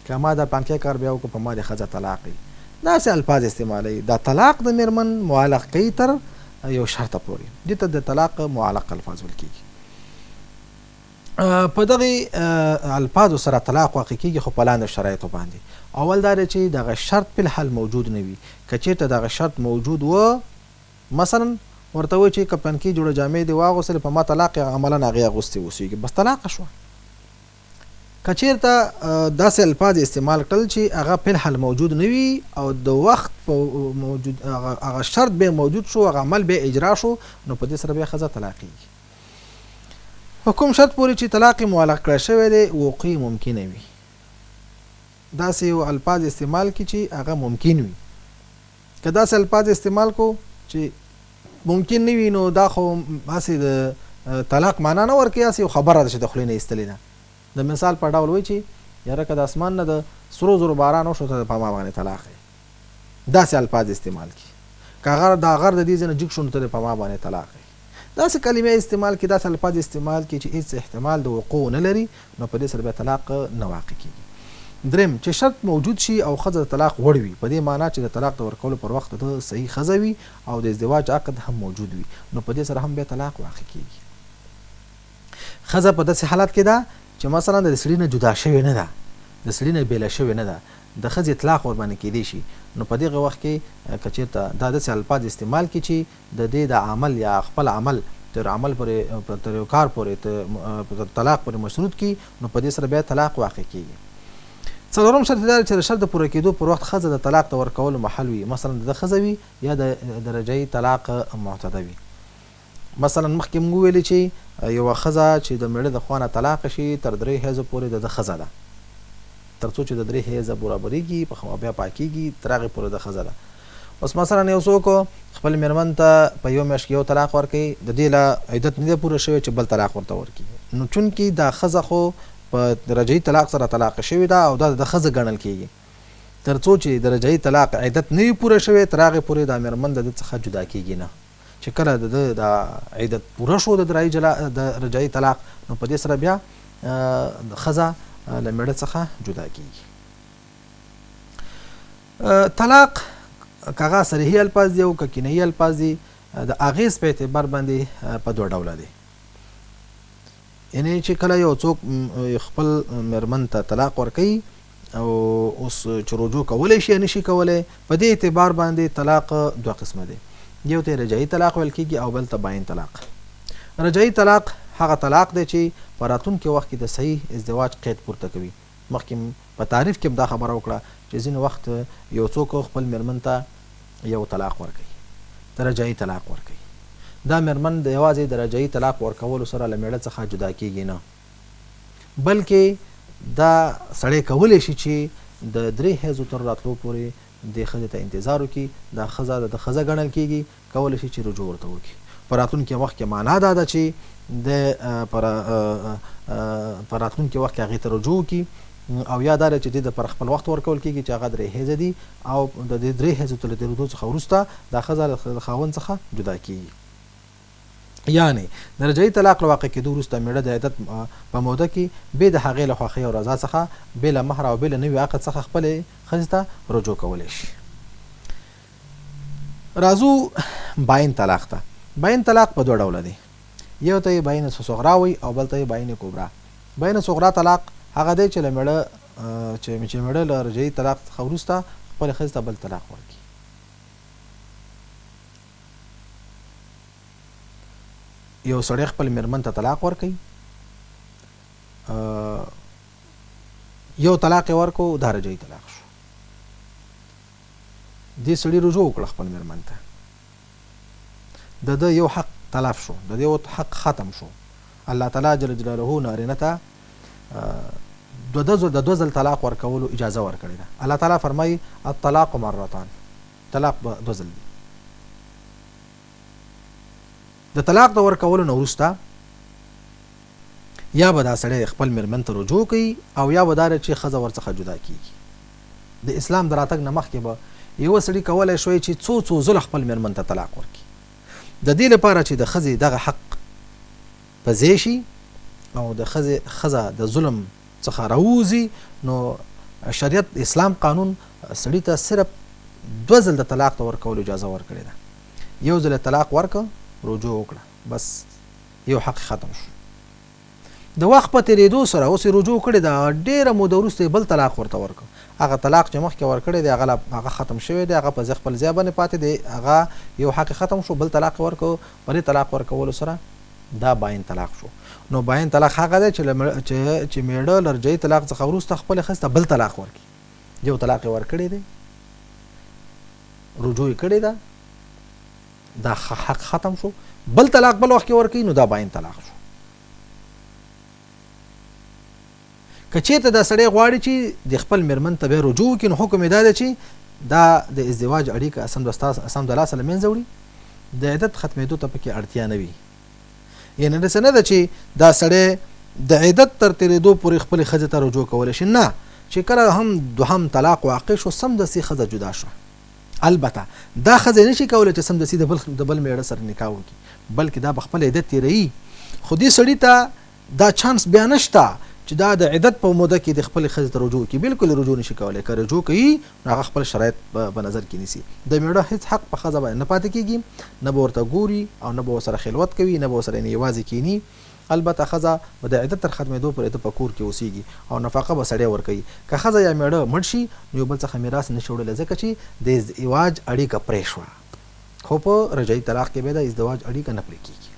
که ما د پانکې کار بیا وکړو په ما د ښځه طلاق یې. داسې الفاظ استعمالوي. دا طلاق د میرمن معلق کوي تر یو شرطه پورې. دې ته د طلاق معلق الفاظ ویل کېږي. په دغې الفاظو سره طلاق واقع کېږي، خو په لاندې شرایطو باندې. اول دا دی چې دغه شرط په الحال موجود نه وي. که چېرته دغه شرط موجود و، مثلا ورته وایي چې که پلانکې جوړه جامې دې واغوستلې په ما طلاق یې، عملا هغې اغوستې اوسېږي، بس طلاقه شوه. که چېرته داسې الفاظ استعمال کړل چې هغه په الحال موجود نه وي او د وخت په موجود هغه شرط به موجود شو، هغه عمل به اجرا شو، نو په دې سره بیا ښځه طلاقېږي. په کوم شرط پورې چې طلاق معلق کړی شوی دی وقوع ممکنه وي. داسې یو الفاظ استعمال کړي چې هغه ممکن وي. که داسې الفاظ استعمال کو چې ممکن نه وي، نو دا خو هسې د طلاق معنا نه ورکوي، هسې یو خبره ده چې د خولې نه ایستلې ده. د مثال په ډول وایي چې یاره که د اسمان نه د سرو زرو باران وشو ته په ما باندې طلاق یې. داسې الفاظ استعمال کړي. که هغه د غر د دې ځای نه جګ شو نو ته د په ما باندې طلاق یې. داسې کلمې استعمال کړي، داسې الفاظ استعمال کړي چې هېڅ احتمال د وقوع نه لري، نو په دې سره بیا طلاق نه واقع کېږي. دریم چې شرط موجود شي او ښځه د طلاق وړ وي، په دې معنا چې د طلاق د ورکولو پر وخت د صحیح ښځه وي او د ازدواج عقد هم موجود وي، نو په دې سره هم بیا طلاق واقع کېږي. ښځه په داسې حالت کې ده چې مثلا د سړي نه جدا شوې نه ده، د سړي نه بېله شوې نه ده، د ښځې اطلاق ور باندې کېدی شي. نو په دغه وخت کې که چېرته دا داسې الفاظ استعمال کړي چې د دې د عمل یا خپل عمل تر عمل پورې تر یو کار پورې طلاق پورې مشروط کړي، نو په دې سره بیا طلاق واقع کېږي. څلورم شرط دا چې د شرط د پوره کېدو پر وخت ښځه د طلاق د ورکولو محل وي، مثلا د ښځه وي یا د درجه طلاق معتده وي. مثلا مخکې موږ ویلي چې یوه ښځه چې د میړه د خوا نه طلاق شي تر 3 حیضو پورې د ښځه ده. تر څو چې د 3 حیضه برابرېږي بیا پاکېږي تر هغې پورې د ښځه ده. اوس مثلا یو څوک خپل مېرمن ته په یو میاشت کې یو طلاق ورکوي، د دې له عدت نه دی پوره شوی چې بل طلاق ورته ورکړي، نو چونکې دا ښځه خو په رجعي طلاق سره طلاق شوې ده او دا د ښځه ګڼل کېږي. تر څو چې د رجعي طلاق عدت نه وي پوره شوی تر هغې پورې دا مېرمن د ده څخه جدا کېږي نه. چې کله د ده دا عدت پوره شو د رجعي طلاق، نو په دې سره بیا ښځه له میړه څخه جدا کېږي. طلاق که هغه صریحي الفاظ دي او که کنایي الفاظ دي، د اغیز په اعتبار باندې په 2 ډوله دي. یعنې چې کله یو څوک خپل مېرمن ته طلاق ورکوي او اوس چې رجوع کولی شي یا نشي کولی، په دې اعتبار باندې طلاق 2 قسمه دی. یو ته رجعي طلاق ویل کېږي او بل ته باین طلاق. رجعي طلاق هغه طلاق دی چې په راتلونکي وخت کې د صحیح ازدواج قید پورته کوي. مخکې په تعریف کې دا خبره وکړه چې ځینې وخت یو څوک خپل مېرمن ته یو طلاق ورکوي، د رجعي طلاق ورکوي. دا مېرمن د یوازې د رجعي طلاق ورکولو سره له میړه څخه جدا کېږي نه، بلکې دا سړی کولی شي چې د 3 حیضو تر راتلو پورې دې ښځې ته انتظار وکړي، دا ښځه د ښځه ګڼل کېږي، کولی شي چې رجوع ورته وکړي. په راتلونکي وخت کې معنا دا ده چې د په راتلونکي وخت کې هغې ته رجوع وکړي، او یا دا ده چې دې د پر خپل وخت ورکول کېږي چې هغه 3 حیضه دي او د دې 3 حیضو ته له تېرېدو څخه وروسته دا ښځه له خاوند څخه جدا کېږي. یعنې د رجعي طلاق له واقع کېدو وروسته میړه د عدت په موده کې بې د هغې له خوښۍ او رضا څخه، بې له مهر او بې له نوي عقد څخه خپلې ښځې ته رجوع کولی شي. راځو باین طلاق ته. باین طلاق په 2 ډوله دی. یو ته یې باین صغرا وایي او بل ته یې باین کبرا. باین صغرا طلاق هغه دی چې له میړه له رجعي طلاق څخه وروسته خپلې ښځې ته بل طلاق ورکړي. یو سړی خپل مېرمن ته طلاق ورکوي، یو طلاق یې ورکړو، دا رجعي طلاق شو. دې سړي رجوع وکړه خپل مېرمن ته، د ده یو حق تلف شو، د ده یو حق ختم شو. الله تعالی جل جلاله نارینه ته د 2 ځل طلاق ورکولو اجازه ورکړې ده. الله تعالی فرمایي الطلاق مرتان، طلاق به 2 ځل دي. د طلاق د ورکولو نه وروسته یا به دا سړی خپل مېرمن ته رجوع کوي او یا به دا چې ښځه ورڅخه جدا کېږي. د اسلام د راتګ نه مخکې به یو سړي کولی شوی چې څو ځله خپل مېرمن ته طلاق ورکړي. د دې لپاره چې د ښځې دغه حق په ځای شي او د ښځه د ظلم څخه راووځي، نو شریعت اسلام قانون سړي ته صرف 2 ځل د طلاق ته ورکولو اجازه ورکړې ده. یو ځل طلاق ورکړه، رجوع وکړه، بس یو حق ختم شو. د وخت په تېرېدو سره اوس یې رجوع کړې ده، ډېره موده وروسته بل طلاق ورته ورکړه. هغه طلاق چې مخکې ورکړی دی هغه ختم شوی دی، هغه په خپل ځای باندې پاتې دی، هغه یو حق ختم شو، بل طلاق ورکړو. په دې طلاق ورکولو سره دا باین طلاق شو. نو باین طلاق هغه دی چې میړه له رجعي طلاق څخه وروسته خپلې ښځې ته بل طلاق ورکړي. یو طلاق یې ورکړی دی، رجوع یې کړې ده، دا حق ختم شو، بل طلاق بل وخت کې ورکړي، نو دا باین طلاق شو. که چېرته دا سړی غواړي چې د خپل مېرمن ته بیا رجوع وکړي، نو حکم یې دا دی چې دا د ازدواج اړیکه سمدلاسه له منځه وړي، د عدت ختمېدو ته پکې اړتیا نه وي. یعنې داسې نه ده چې دا سړی د عدت تر تېرېدو پورې خپلې ښځې ته رجوع کولی شي، نه، چې کله هم 2م طلاق واقع شو سمدستي ښځه جدا شوه. البته دا ښځه نشي کولی چې سمدستي د بل میړه سره نکاح وکړي، بلکې دا به خپل عدت تېروي. خو دې سړي ته دا چانس بیا نشته چې دا د عدت په موده کې د خپلې ښځې ته رجوع وکړي. بالکل رجوع نشي کولی. که رجوع کوي نو هغه خپل شرایط په نظر کې نیسي. د میړه هېڅ حق په ښځه باندې نه پاتې کېږي، نه به ورته ګوري او نه به ورسره خلوت کوي، نه به ورسره یوازې کینی. البته ښځه به د عدت تر ختمېدو پورې په کور کې اوسېږي او نفقه به سړی ورکوي. که ښځه یا میړه مړ شي نو یو بل څخه میراث نشي وړلی، ځکه چې د ازدواج اړیکه پرې شوه. خو په رجعي طلاق کې بیا د ازدواج اړیکه نه پرې کېږي.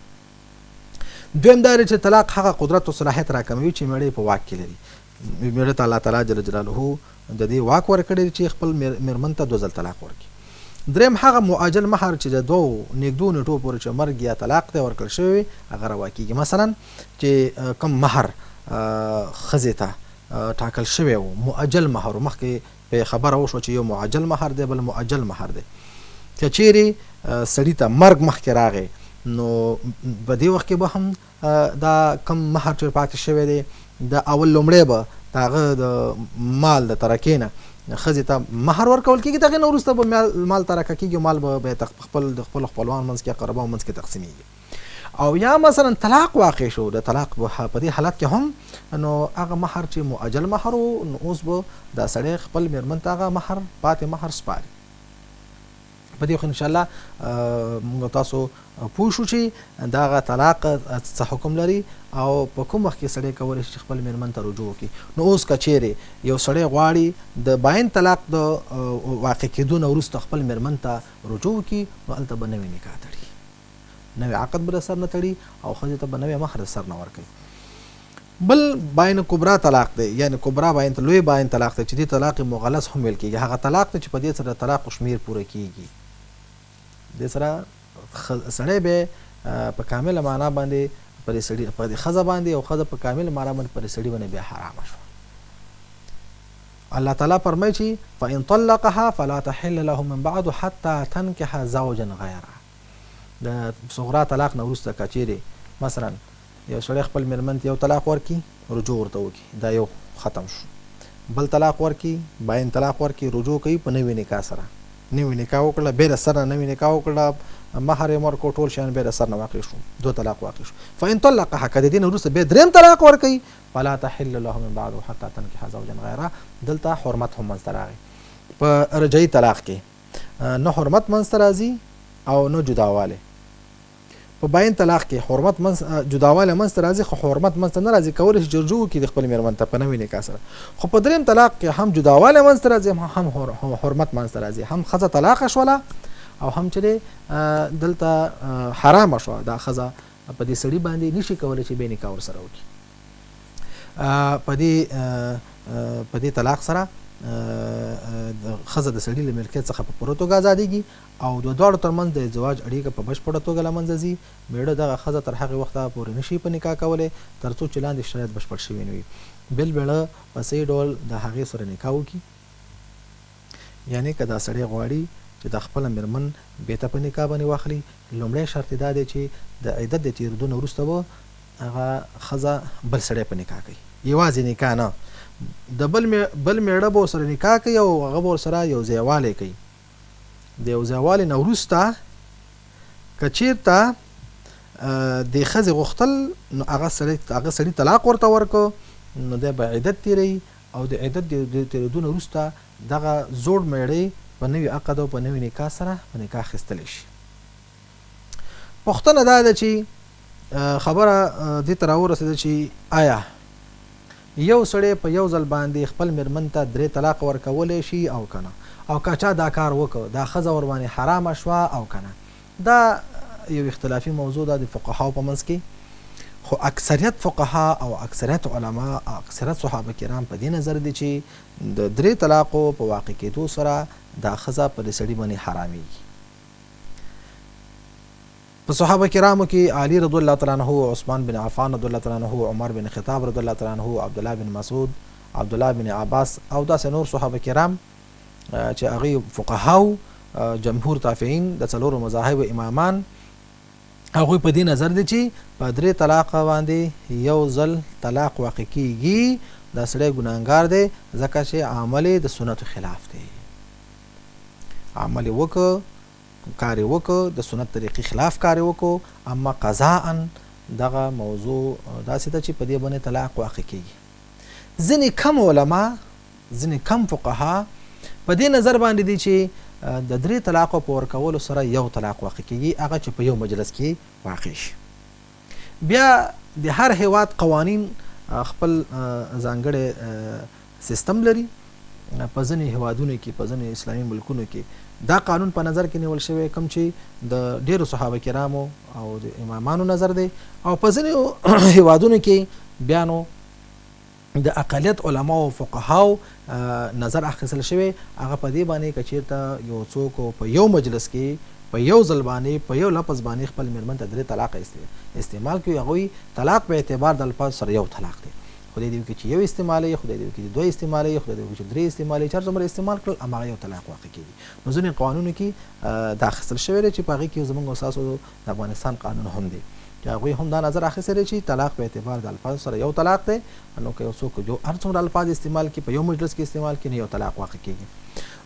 دویم دا دی چې طلاق هغه قدرت او صلاحیت راکموي چې میړه په واک کې لري. میړه ته الله تعالی جل جلاله د دې واک ورکړی چې خپل مېرمن ته 2 ځل طلاق ورکړي. دریم هغه معاجل مهر چې د 2 نږدو نیټو پورې چې مرګ یا طلاق ته ورکړل شوی هغه روا کېږي. مثلا چې کم مهر ښځې ته ټاکل شوی و مؤجل مهر مخکې په خبره وشوه چې یو معجل مهر دی بل مؤجل مهر دی که چیرې سړي ته مرګ مخکې راغی نو په دې وخت کې به هم دا کم مهر چې پاتې شوی دی د اول لومړی به د هغه د مال د ترکې نه ښځې ته مهر ورکول کېږي د هغې نه وروسته به مال ترکه کېږي مال به د خپل خپلوان منځ کې اقرباو منځ کې تقسیمېږي او یا مثلا طلاق واقع شو د طلاق په دې حالت کې هم نو هغه مهر چې مؤجل مهر و نو اوس به دا سړی خپل مېرمن ته هغه مهر پاتې مهر سپاري په دې خو انشاءالله موږ تاسو پوه شو چې دا هغه طلاق څه حکم لري او په کوم وخت کې سړی کولی شي چې خپل مېرمن ته رجوع وکړي نو اوس که چیرې یو سړی غواړي د باین طلاق د واقع کېدو نه وروسته خپل مېرمن ته رجوع وکړي نو هلته به نوی نکاح تړي نوی عقد به د سر نه تړي او ښځې ته به نوی مهر د سر نه ورکوي بل باین کبرا طلاق دی یعنی کبرا باین لوی باین طلاق دی چې دې طلاق مغلظ هم ویل کېږي هغه طلاق دی چې په دې سره د طلاق شمیر پوره کېږي دې سره سړی به په کامله معنا باندې پر سړي په ښځه باندې او ښځه په کامله معنا باندې پر سړي باندې بیا حرامه شوه الله تعالی فرمایي چې فإن طلقها فلا تحل له من بعد حتى تنكح زوجا غيره د صغرا طلاق نه وروسته که چیرې مثلا یو سړی خپل مېرمن ته یو طلاق ورکړي رجوع ورته وکړي دا یو ختم شو بل طلاق ورکړي باین طلاق ورکړي رجوع کوي په نوي نکاح سره نوي نکاح وکړه بیا د سر نه نوي نکاح وکړه مهر یې ورکړو ټول شیان بیا د سر نه واقع شو دو طلاق واقع شو فإن طلقها که د دې نه وروسته بیا درېیم طلاق ورکوي فلا تحل له من بعد حتى تنكح زوجا غیره دلته حرمت هم منځته راغی په رجعي طلاق کې نه حرمت منځته راځي او نه جداوالی په باین طلاق کې حرمت جداوالی منځته راځي خو حرمت منځته نه راځي کولی شي چې رجوع وکړي د خپل مېرمن ته په نوي نکاح سره خو په درېیم طلاق کې هم جداوالی منځته راځي هم حرمت منځته راځي هم ښځه طلاقه شوله او هم چې دلته حرامه شوه دا ښځه په دې سړي باندې نشي کولی چې بې نکاح ورسره وکړي په دې طلاق سره ښځه د سړي له ملکیت څخه په پوره توګه ازادېږي او د دواړو ترمنځ د ازدواج اړیکه په بشپړه توګه له منځه ځي میړه دغه ښځه تر هغې وخته پورې نشي په نکاح کولی تر څو چې لاندې شرایط بشپړ شوي نه وي بل میړه په صحیح ډول د هغې سره نکاح وکړي یعنې که دا سړی غواړي چې د خپله مېرمن بېرته په نکاح باندې واخلي لومړی شرط یې دا دی چې د عدت د تېرېدو نه وروسته به هغه ښځه بل سړی په نکاح کوي یوازې نکاح نه د بل میړه به ورسره نکاح کوي او هغه به ورسره یو ځایوالی کوي د یو ځایوالي نه وروسته که چېرته د ښځې غوښتل نو هغه سړي طلاق ورته ورکړو نو دی به عدت تېروي او د عدت د تېرېدو نه وروسته دغه زوړ میړی په نوي عقد او په نوي نکاح سره په نکاح اخیستلی شي پوښتنه دا ده چې خبره دې ته راورسېده چې آیا یو سړی په یو ځل باندې خپل مېرمن ته 3 طلاق ورکولی شي او که نه او که چا دا کار وکړ دا ښځه ورباندې حرامه شوه او که نه دا یو اختلافي موضوع ده د فقهاو په منځ کې خو اکثریت فقها او اکثریت علما او اکثریت صحابه کرام په دې نظر دي چې د 3 طلاقو په واقع کېدو سره دا ښځه په دې سړي باندې حرامېږي په صحابه کرامو کې علي رضی الله تعالی عنه عثمان بن عفان رضی الله تعالی عنه عمر بن خطاب رضی الله تعالی عنه عبدالله بن مسعود عبدالله بن عباس او داسې نور صحابه کرام چې هغوی فقهاو جمهور تابعین د 4 مذاهب امامان هغوی په دې نظر دي چې په 3 طلاق باندې یو ځل طلاق واقع کېږي دا سړی ګناهګار دی ځکه چې عمل د سنتو خلاف دی عمل وکړه کار یې وکړه د سنت طریقې خلاف کار یې وکړو اما قضاء دغه موضوع داسې ده چې په دې باندې طلاق واقع کېږي ځینې کم علما ځینې کم فقها په دې نظر باندې دي چې د 3 طلاقو په ورکولو سره یو طلاق واقع کېږي هغه چې په یو مجلس کې واقع شي بیا د هر هیواد قوانین خپل ځانګړی سیستم لري په ځینې هیوادونو کې په ځینې اسلامي ملکونو کې دا قانون په نظر کې نیول شوی کوم چې د ډیرو صحابه کرامو او د امامانو نظر دی او په ځینې هیوادونو کې بیا نو د اقلیت علما او فقهاو نظر اخیستل شوی هغه په دې باندې که چېرته یو څوک په یو مجلس کې په یو ځل باندې په یو لفظ باندې خپل مېرمن ته 3 طلاق استعمال کوي هغوی طلاق په اعتبار د الفاظ سره یو طلاق دی خدای دې وکړي چې یو استعمالوي، خدای دې وکړي چې دوه استعمالوي، خدای دې وکړي چې درې استعمالوي، چې هر څومره استعمال کړل هماغه یو طلاق واقع کېږي. نو ځینې قوانونو کې دا اخیستل شوی دی چې په هغې کې زموږ او ستاسو د افغانستان قانون هم دی چې هغوی هم دا نظر اخیستی دی چې طلاق په اعتبار د الفاظو سره یو طلاق دی. نو که یو څوک هر څومره الفاظ استعمال کړي، په یو مجلس کې استعمال کړي، نو یو طلاق واقع کېږي.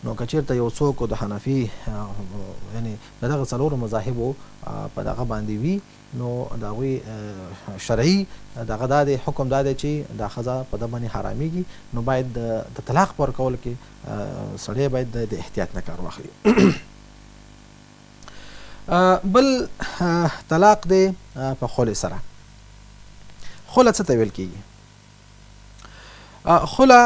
نو که چېرته یو څوک د حنفي یعنې د دغه څلورو مذاهبو په دغه باندې وي، نو د هغوی شرعي دغه دا دی، حکم دا دی چې دا ښځه په ده باندې حرامېږي. نو باید د طلاق په ورکولو کې سړی باید د احتیاط نه کار واخلي. بل طلاق دی په خلع سره. خلع څه ته ویل کېږي؟ خلع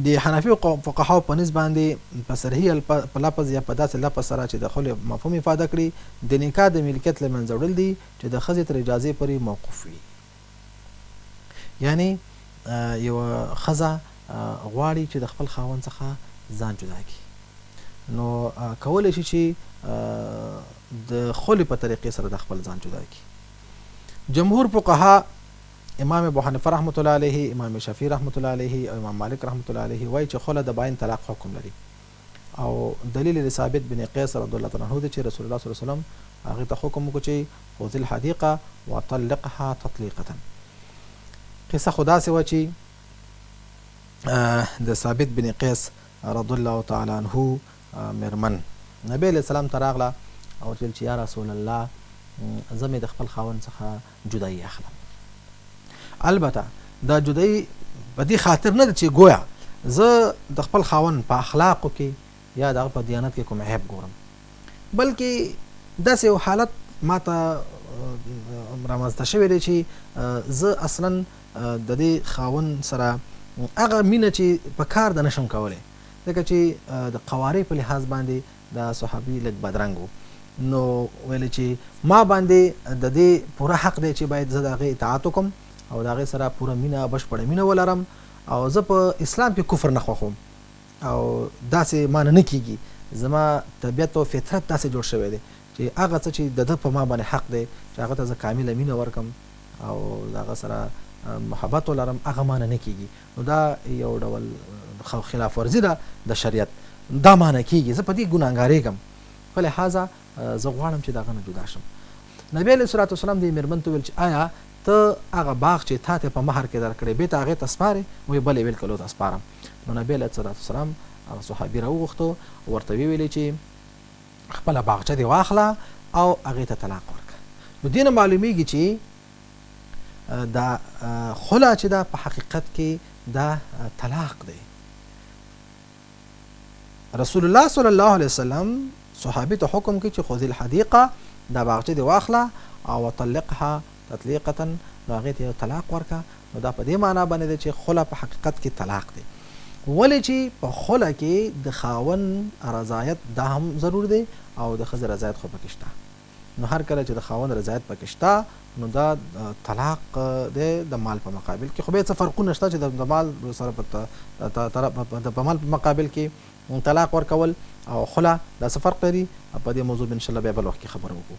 د حنفي فقهاو په نسبت باندې په صریح په لفظ یا په داسې لفظ سره چې د خلع مفهوم افاده کړي، د نکاح د ملکیت له منځه وړل دي چې د ښځې تر اجازې پورې موقوف وي. یعنی یوه ښځه غواړي چې د خپل خاوند څخه ځان جدا کړي، نو کولی شي چې د خلع په طریقې سره د خپل ځان جدا کړي. جمهور فقها امام ابو حنیفه رحمت الله علیه، امام شافعي رحمت الله علیه او امام مالک رحمت الله علیه وایي چې خلع د باین طلاق حکم لري. او دلیل د ثابت بن قیس رضی الله تعالی عنه دی چې رسول الله صلی الله علیه وسلم هغې ته حکم وکړو چې خذ الحدیقه وطلقها تطلیقه. قصه خو داسې وه چې د ثابت بن قیس رضی الله تعالی عنه میرمن نبی علیه السلام ته راغله او ورته ویل چې یا رسول الله زه مې د خپل خاوند څخه جدایي اخلم. البته دا جدایي په دې خاطر نه ده چې ګویا زه د خپل خاوند په اخلاقو کې یا د هغه په دیانت کې کوم عیب ګورم، بلکې داسې یو حالت ما ته رامنځته شوی دی چې زه اصلا د دې خاوند سره هغه مینه چې په کار د نشم کولی، ځکه چې د قوارې په لحاظ باندې دا صحابي لږ بدرنګ و. نو ویل چې ما باندې د دې پوره حق دی چې باید زه د هغې اطاعت وکړم او د هغې سره پوره مینه بشپړه مینه ولرم، او زه په اسلام کې کفر نه خوښوم او داسې ما نه کېږي. زما طبیعت او فطرت داسې جوړ شوی دی چې هغه څه چې د ده په ما باندې حق دی چې هغه ته زه کامله مینه ورکړم او د هغه سره محبت ولرم، هغه ما نه کېږي. نو دا یو ډول خلاف ورزي ده د شریعت، دا ما نه کېږي، زه په دې ګناهګارېږم، په لحاظه زه غواړم چې د هغه نه جدا شم. نبی علیه الصلاة والسلام دې مېرمن ته وویل چې آیا ته هغه باغ چې تا ته په مهر کې درکړی بېرته هغې ته سپارې؟ وایي بلې ویل کلو ته سپارم. نو نبی علیه الصلاة والسلام هغه صحابي راوغوښتو، ورته ویلې چې خپله باغچه دې واخله او هغې ته طلاق ورکړه. نو دې نه معلومیږي چې دا خلع چې دا په حقیقت کې دا طلاق دی. رسول الله صلی الله علیه وسلم صحابي ته حکم کوي چې خذ الحدیقه، دا باغچه دې واخله او طلقها تطلیقه، نو هغې ته یو طلاق ورکړه. نو دا په دې معنا باندې دی چې خلع په حقیقت کې طلاق دی. ولې چې په خلع کې د خاوند رضایت دا هم ضرور دی او د ښځې رضایت خو پکې شته. نو هر کله چې د خاوند رضایت پکې شته نو دا طلاق دی د مال په مقابل کې. خو بیا څه فرقونه شته چې د مال سره په مال په مقابل کې طلاق ورکول او خلع دا څه فرق لري. په دې موضوع ان شاء الله بیا بل وخت کې خبره وکړو.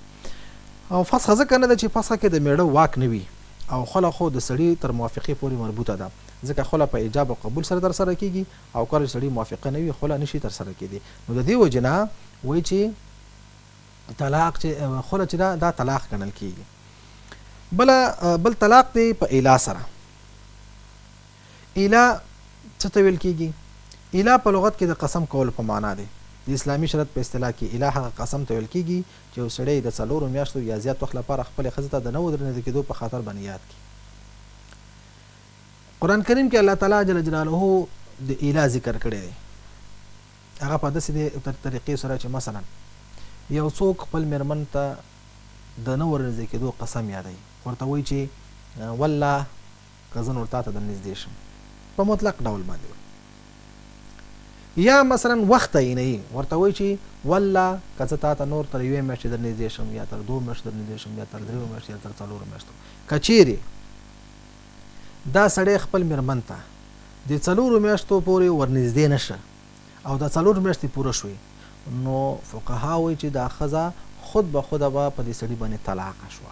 او فسخه ځکه نه ده چې فسخه کې د میړه واک نه وي، او خلع خو د سړي تر موافقې پورې مربوطه ده، ځکه خلع په ایجاب او قبول سره ترسره کېږي او کله سړي موافقه نه وي خلع نشي ترسره کېدی. نو د دې وجې نه وایي چې طلاق چې خلع چې دا طلاق ګڼل کېږي. بل طلاق دی په اله سره. اله څه ته ویل کېږي؟ اله په لغت کې د قسم کول په معنا دی. د اسلامي شریعت په اصطلاح کې اله هغه قسم ته ویل کېږي چې یو سړی د 4 میاشتو یا زیات وخت لپاره خپلې ښځې ته د نه ودرېدو کېدو په خاطر باندې یاد کړي. قرآن کریم کې الله تعالی جل جلاله د اله ذکر کړی دی. هغه په داسې طریقې سره چې مثلا یو څوک خپل مېرمن ته د نه ورنږدې کېدو قسم یادوي، ورته وایي چې والله که زه نور تا ته در نږدې شم، په مطلق ډول باندې. یا مثلا وخت تعینوي، ورته وایي چې والله که زه تا ته نور تر 1 میاشتې در نږدې شم یا تر 2 میاشتې در نږدې شم یا تر 3 میاشتې یا تر 4 میاشتو. که چیرې دا سړی خپل مېرمن ته د 4 میاشتو پورې ورنږدې نه شه او دا 4 میاشتې پوره شوي، نو فقها وایي چې دا ښځه خود به خوده به په دې سړي باندې طلاقه شوه.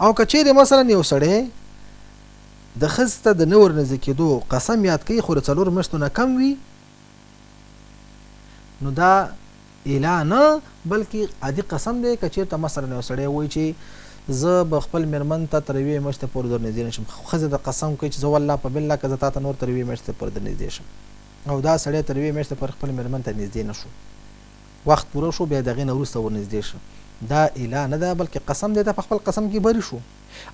او که چیرې مثلا یو سړی د ښځې ته د نه ورنږدې کېدو قسم یاد کوي خو د 4 میاشتو نه کم وي نو دا اله نه بلکې عادي قسم دی که چېرته مثلا یو سړی وایي چې زه به خپل مېرمن ته تر 1 میاشتې پورې درنږدې نه شم ښځه د قسم کوي چې زه والله په بالله که زه تا ته نور تر 1 میاشتې پورې درنږدې شم او دا سړی تر 1 میاشتې پورې خپل مېرمن ته نږدې نه شو وخت پوره شو بیا د هغې نه وروسته ورنږدې شو دا اله نه ده بلکې قسم دی دا په خپل قسم کې بری شو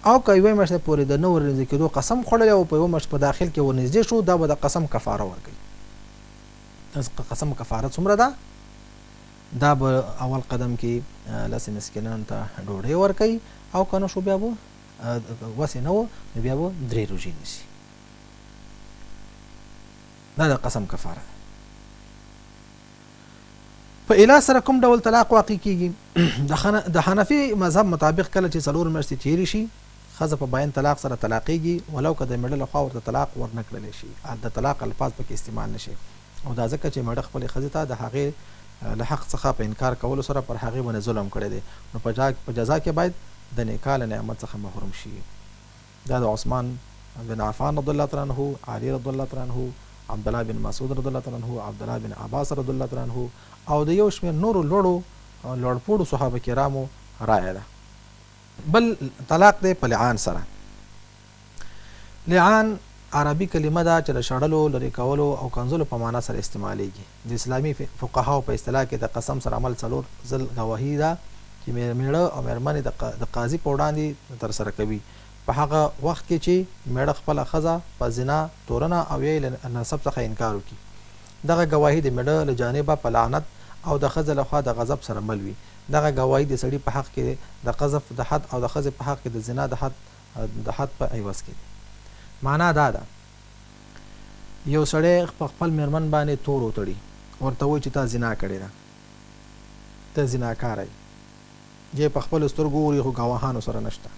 او که 1 میاشتې پورې د نه ورنږدې کېدو قسم خوړلی او په 1 میاشت په داخل کې ورنږدې شو دا به د قسم کفاره ورکوي قسم کفاره څومره ده دا به اول قدم کې 10 مسکینانو ته ډوډۍ ورکوي او که نه شو بیا به وسې نه و بیا به 3 روژې نیسي دا د قسم کفاره ده په اله سره کوم ډول طلاق واقع کیږي د حنفي مذهب مطابق کله چې 4 میاشتې تیرې شي ښځه په باین طلاق سره طلاقیږي ولو که د مېړه لخوا ورته طلاق ورنه کړلی شي د طلاق الفاظ پکې استعمال نه شي او دا ځکه چې مېړه خپلې ښځې ته د هغې له حق څخه په انکار کولو سره پر هغې باندې ظلم کړی دی نو په جزا کې باید د نکاح له نعمت څخه محروم شي دا د عثمان بن عفان رضی الله تعالی عنه علي رضی الله تعالی عنه عبدالله بن مسعود رضی الله تعالی عنه عبدالله بن عباس رضی الله تعالی عنه او د یو شمېر نورو لوړپوړو صحابه کرامو رایه ده بل طلاق دی په لعان سره لعان عربي کلمه ده چې د شړلو لرې کولو او کنځلو په معنا سره استعمالیږي د اسلامي فقهاو په اصطلاح کې د قسم سره عمل 4 ځل گواهي ده چې میړه او مېرمنې د قاضي په وړاندې ترسره کوي په هغه وخت کې چې میړه خپله ښځه په زنا تورنه او یې له نسب څخه انکار وکړي دغه گواهي د میړه له جانبه په لعنت او د ښځې لخوا د غضب سره مل وي دغه گواهي د سړي په حق کې د قذف د حد او د ښځې په حق کې د زنا د حد په عوض کې معنا دا ده یو سړی په خپل مېرمن باندې تور وتړي ورته وایي چې تا زنا کړې ده ته زناکاره یې یې په خپلو سترګو ګوري خو ګواهانو سره نشته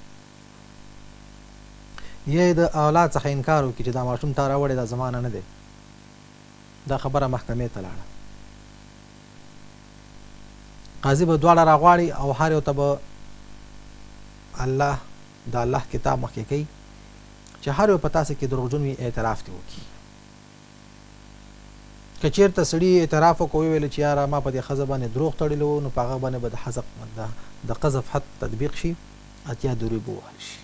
یې د اولاد څخه انکار وکړي چې دا ماشوم تا راوړی دا زما نه دی دا خبره محکمې ته لاړه قاضي به دواړه راغواړي او هر یو ته به الله د الله کتاب مخکې کوي چې هر یو په تاسې کې دروغجن وي اعتراف دې وکړي که چېرته سړي اعتراف وکړي ویل چې یاره ما په دې ښځه باندې دروغ تړلی و نو په هغه باندې به د قذف حد تطبیق شي 80 دورې به ووهل شي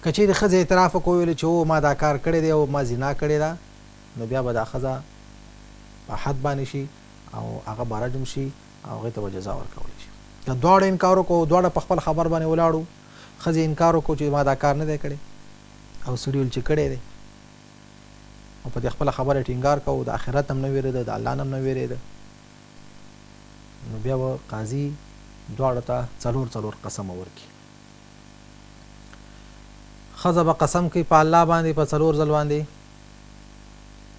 که چېرې ښځې اعتراف وکړي ویل چې او ما دا کار کړی دی او ما زنا کړې ده نو بیا به دا ښځه په حد باندې شي او هغه به رجم شي او هغې ته به جزا ورکولی شي که دواړه انکار وکړو دواړه په خپل خبر باندې ولاړو ښځې انکار وکړو چې ما دا کار نه دی کړی او سړي ویل چې کړی دی او په دې خپله خبره ټینګار کوو د آخرت هم نه ویرېده د الله نه هم نه ویرېده نو بیا به قاضي دواړو ته 4 قسم ورکړي ښځه به قسم کوي په الله باندې په 4 ځل باندې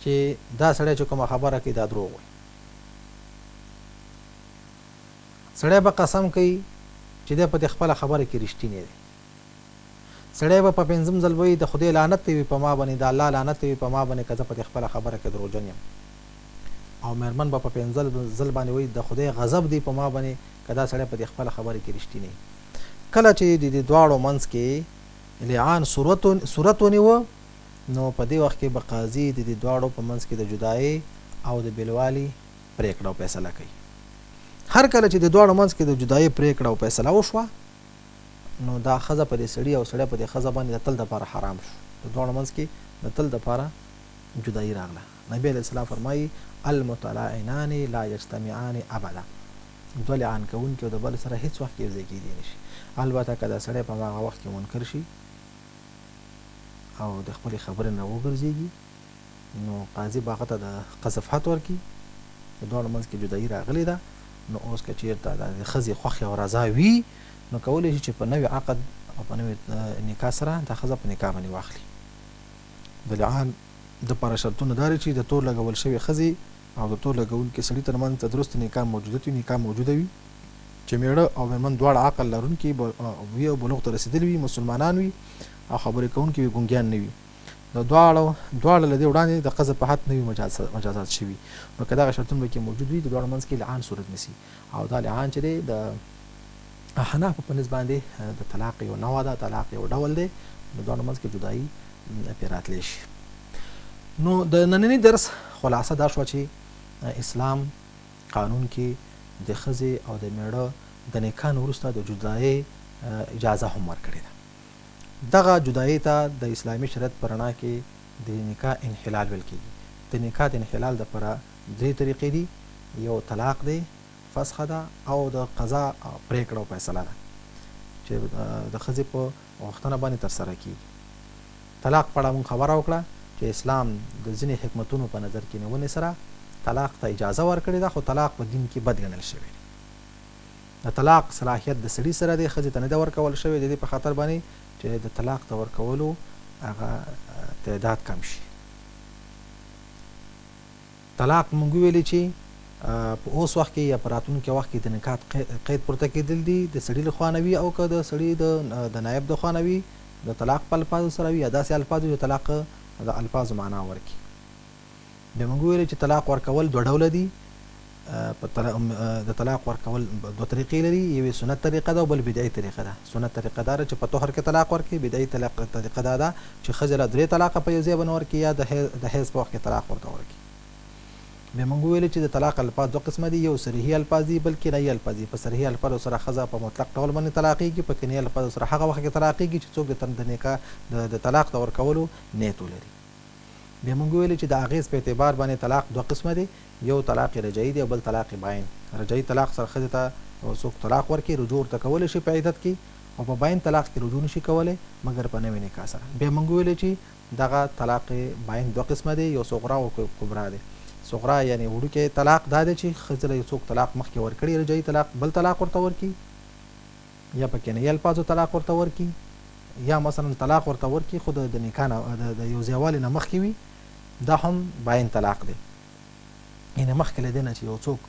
چې دا سړی چې کومه خبره کوي دا دروغ وایي سړی به قسم کوي چې دی په دې خپله خبره کې رښتینی دی سړی به په 5م ځل وایي د خدای لعنت وي په ما باندې د الله لعنت وي په ما باندې که زه په دې خپله خبره کې دروغجن یم او مېرمن به په 5 ځل باندې وایي د خدای غضب دی په ما باندې که دا سړی په دې خپله خبره کې رښتینی کله چې د دې دواړو منځ کې لعان صورت ونیوه نو په دې وخت کې به قاضي د دې دواړو په منځ کې د جدایۍ او د بېلوالي پرېکړه او فیصله کوي هر کله چې د دواړو منځ کې د جدایۍ پرېکړه او فیصله وشوه نو دا ښځه په دې سړي او سړی په دې ښځه باندې د تل دپاره حرام شو د دواړو منځ کې د تل دپاره جدایي راغله نبی علیه السلام فرمایي المتلاعنان لا یجتمعان ابدا دوه لعان کوونکي او د بل سره هېڅ وخت کې یو ځای کېدی نه شي البته که دا سړی په هغه وخت کې منکر شي او د خپلې خبرې نه وګرځېږي نو قاضي به هغه ته د قذف حد ورکړي د دواړو منځ کې جدایي راغلې ده نو اوس که چېرته د ښځې خوښې او رضا وي نو کولی شي چې په نوي عقد او په نوي نکاح سره دا ښځه په نکاح باندې واخلي د لعان دپاره شرطونه دا چې د تور لګول شوې ښځې او د تور لګونکي سړي تر منځ درست نکاح موجوده وي چې میړه او مېرمن دواړه عقل لرونکي وي او بلوغ ته رسېدلي وي مسلمانان وي او خبرې کوونکي وي ګونګیان نه وي د دواړه له دې وړاندې د قذف په حد نه وي مجازات شوي نو که دغه شرطونه پکې موجود وي د دواړو منځ کې لعان صورت نیسي او دا لعان چې دی د حنافو په نسبت باندې د طلاق یو نوع ده طلاق یو ډول دی د دواړو منځ کې جدایي پرې راتلی شي. نو د ننني درس خلاصه دا شوه چې اسلام قانون کې د ښځې او د میړه د نکاح نه وروسته د جدایۍ اجازه هم ورکړې ده. دغه جدایۍ ته د اسلامي شریعت په رڼا کې د نکاح انحلال ویل کېږي. د نکاح د انحلال دپاره 3 طریقې دي. یو طلاق دی، فسخه ده، او د قضا پرېکړه او فیصله ده چې د ښځې په غوښتنه باندې ترسره کېږي. طلاق په اړه موږ خبره وکړه چې اسلام د ځینې حکمتونو په نظر کې نیونې سره طلاق ته اجازه ورکړې ده، خو طلاق په دین کې بد ګڼل شوی دی. د طلاق صلاحیت د سړي سره دی، ښځې ته نه ده ورکول شوی. د دې په خاطر باندې چې د طلاق ته ورکولو هغه تعداد کم شي. طلاق موږ ویلي چې په اوس وخت کې یا په راتلونکي وخت کې د نکاح قید پورته کېدل دي، د سړي له خوا نه وي او که د سړي د نایب د خوا نه وي، د طلاق په الفاظو سره وي یا داسې الفاظ وي چې طلاق د الفاظو معنا ورکړي. بیا موږ ویلي چې طلاق ورکول 2 ډوله دي. د طلاق ورکول 2 طریقې لري. یوې سنت طریقه ده او بل بدعي طریقه ده. سنت طریقه دا چې په طهر کې طلاق ورکړي. بدعي طریقه دا ده چې ښځې له 3 طلاقه په یو ځای باندې ورکړي یا د حیض په وخت کې طلاق ورته ورکړي. بیا موږ ویلي چې د طلاق الفاظ 2 قسمه دي. یو صریحي الفاظ دي، بل کنایي الفاظ دي. په صریحي الفاظو سره ښځه په مطلق ډول باندې طلاقېږي، په کنایي الفاظو سره هغه وخت کې طلاقېږي چې څوک د نکاح د طلاق د ورکولو نیت ولري. بیا موږ ویلي چې د اغیز په اعتبار باندې طلاق 2 قسمه دي. یو طلاق رجعي دی او بل طلاق باین. رجعي طلاق سره ښځې ته څوک طلاق ورکړي، رجوع ورته کولی شي په عدت کې، او په باین طلاق کې رجوع نشي کولی مګر په نوې نکاح سره. بیا موږ ویلي چې دغه طلاق باین 2 قسمه دی. یو صغرا او کبرا دی. صغرا یعنی وړوکی طلاق دا دی چې ښځې له یو څوک طلاق مخکې ورکړي، رجعي طلاق، بل طلاق ورته ورکړي، یا په کنایي الفاظو طلاق ورته ورکړي، یا مثلا طلاق ورته ورکړي خو د نکاح نه د یو ځایوالي نه مخکې وي. دا هم باین طلاق دی. یعنې مخکې له دې نه چې یو څوک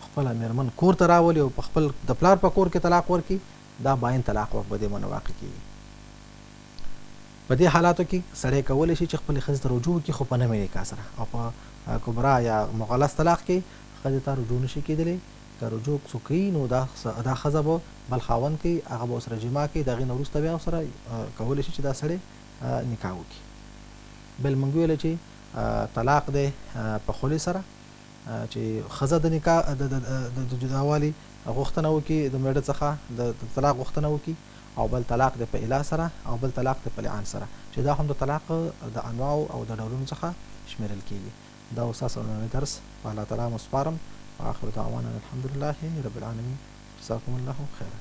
خپله مېرمن کور ته راولي او په خپل د پلار په کور کې طلاق ورکړي، دا باین طلاق په دې باندې واقع کېږي. په دې حالاتو کې سړی کولی شي چې خپلې ښځې ته رجوع وکړي، خو په نوې نکاح سره. او په کبرا یا مغلظ طلاق کې ښځې ته رجوع نشي کېدلی. که رجوع څوک کوي نو دا ښځه به بل خاوند کوي، هغه به ورسره جماع کوي، د هغې نه وروسته بیا ورسره کولی شي چې دا سړی نکاح وکړي. بل موږ ویلی چې طلاق دی په خلې سره، چې ښځه د نکاح د جداوالي غوښتنه وکړي، د میړه څخه د طلاق غوښتنه وکړي، او بل طلاق دی په اله سره، او بل طلاق دی په لعان سره، چې دا هم د طلاق د انواعو او د ډولونو څخه شمیرل کېږي. دا ستاسو نننی درس په الله تعالی مسپارم. واخر دعوانا الحمدلله رب العالمین. جزاکم الله خیرا.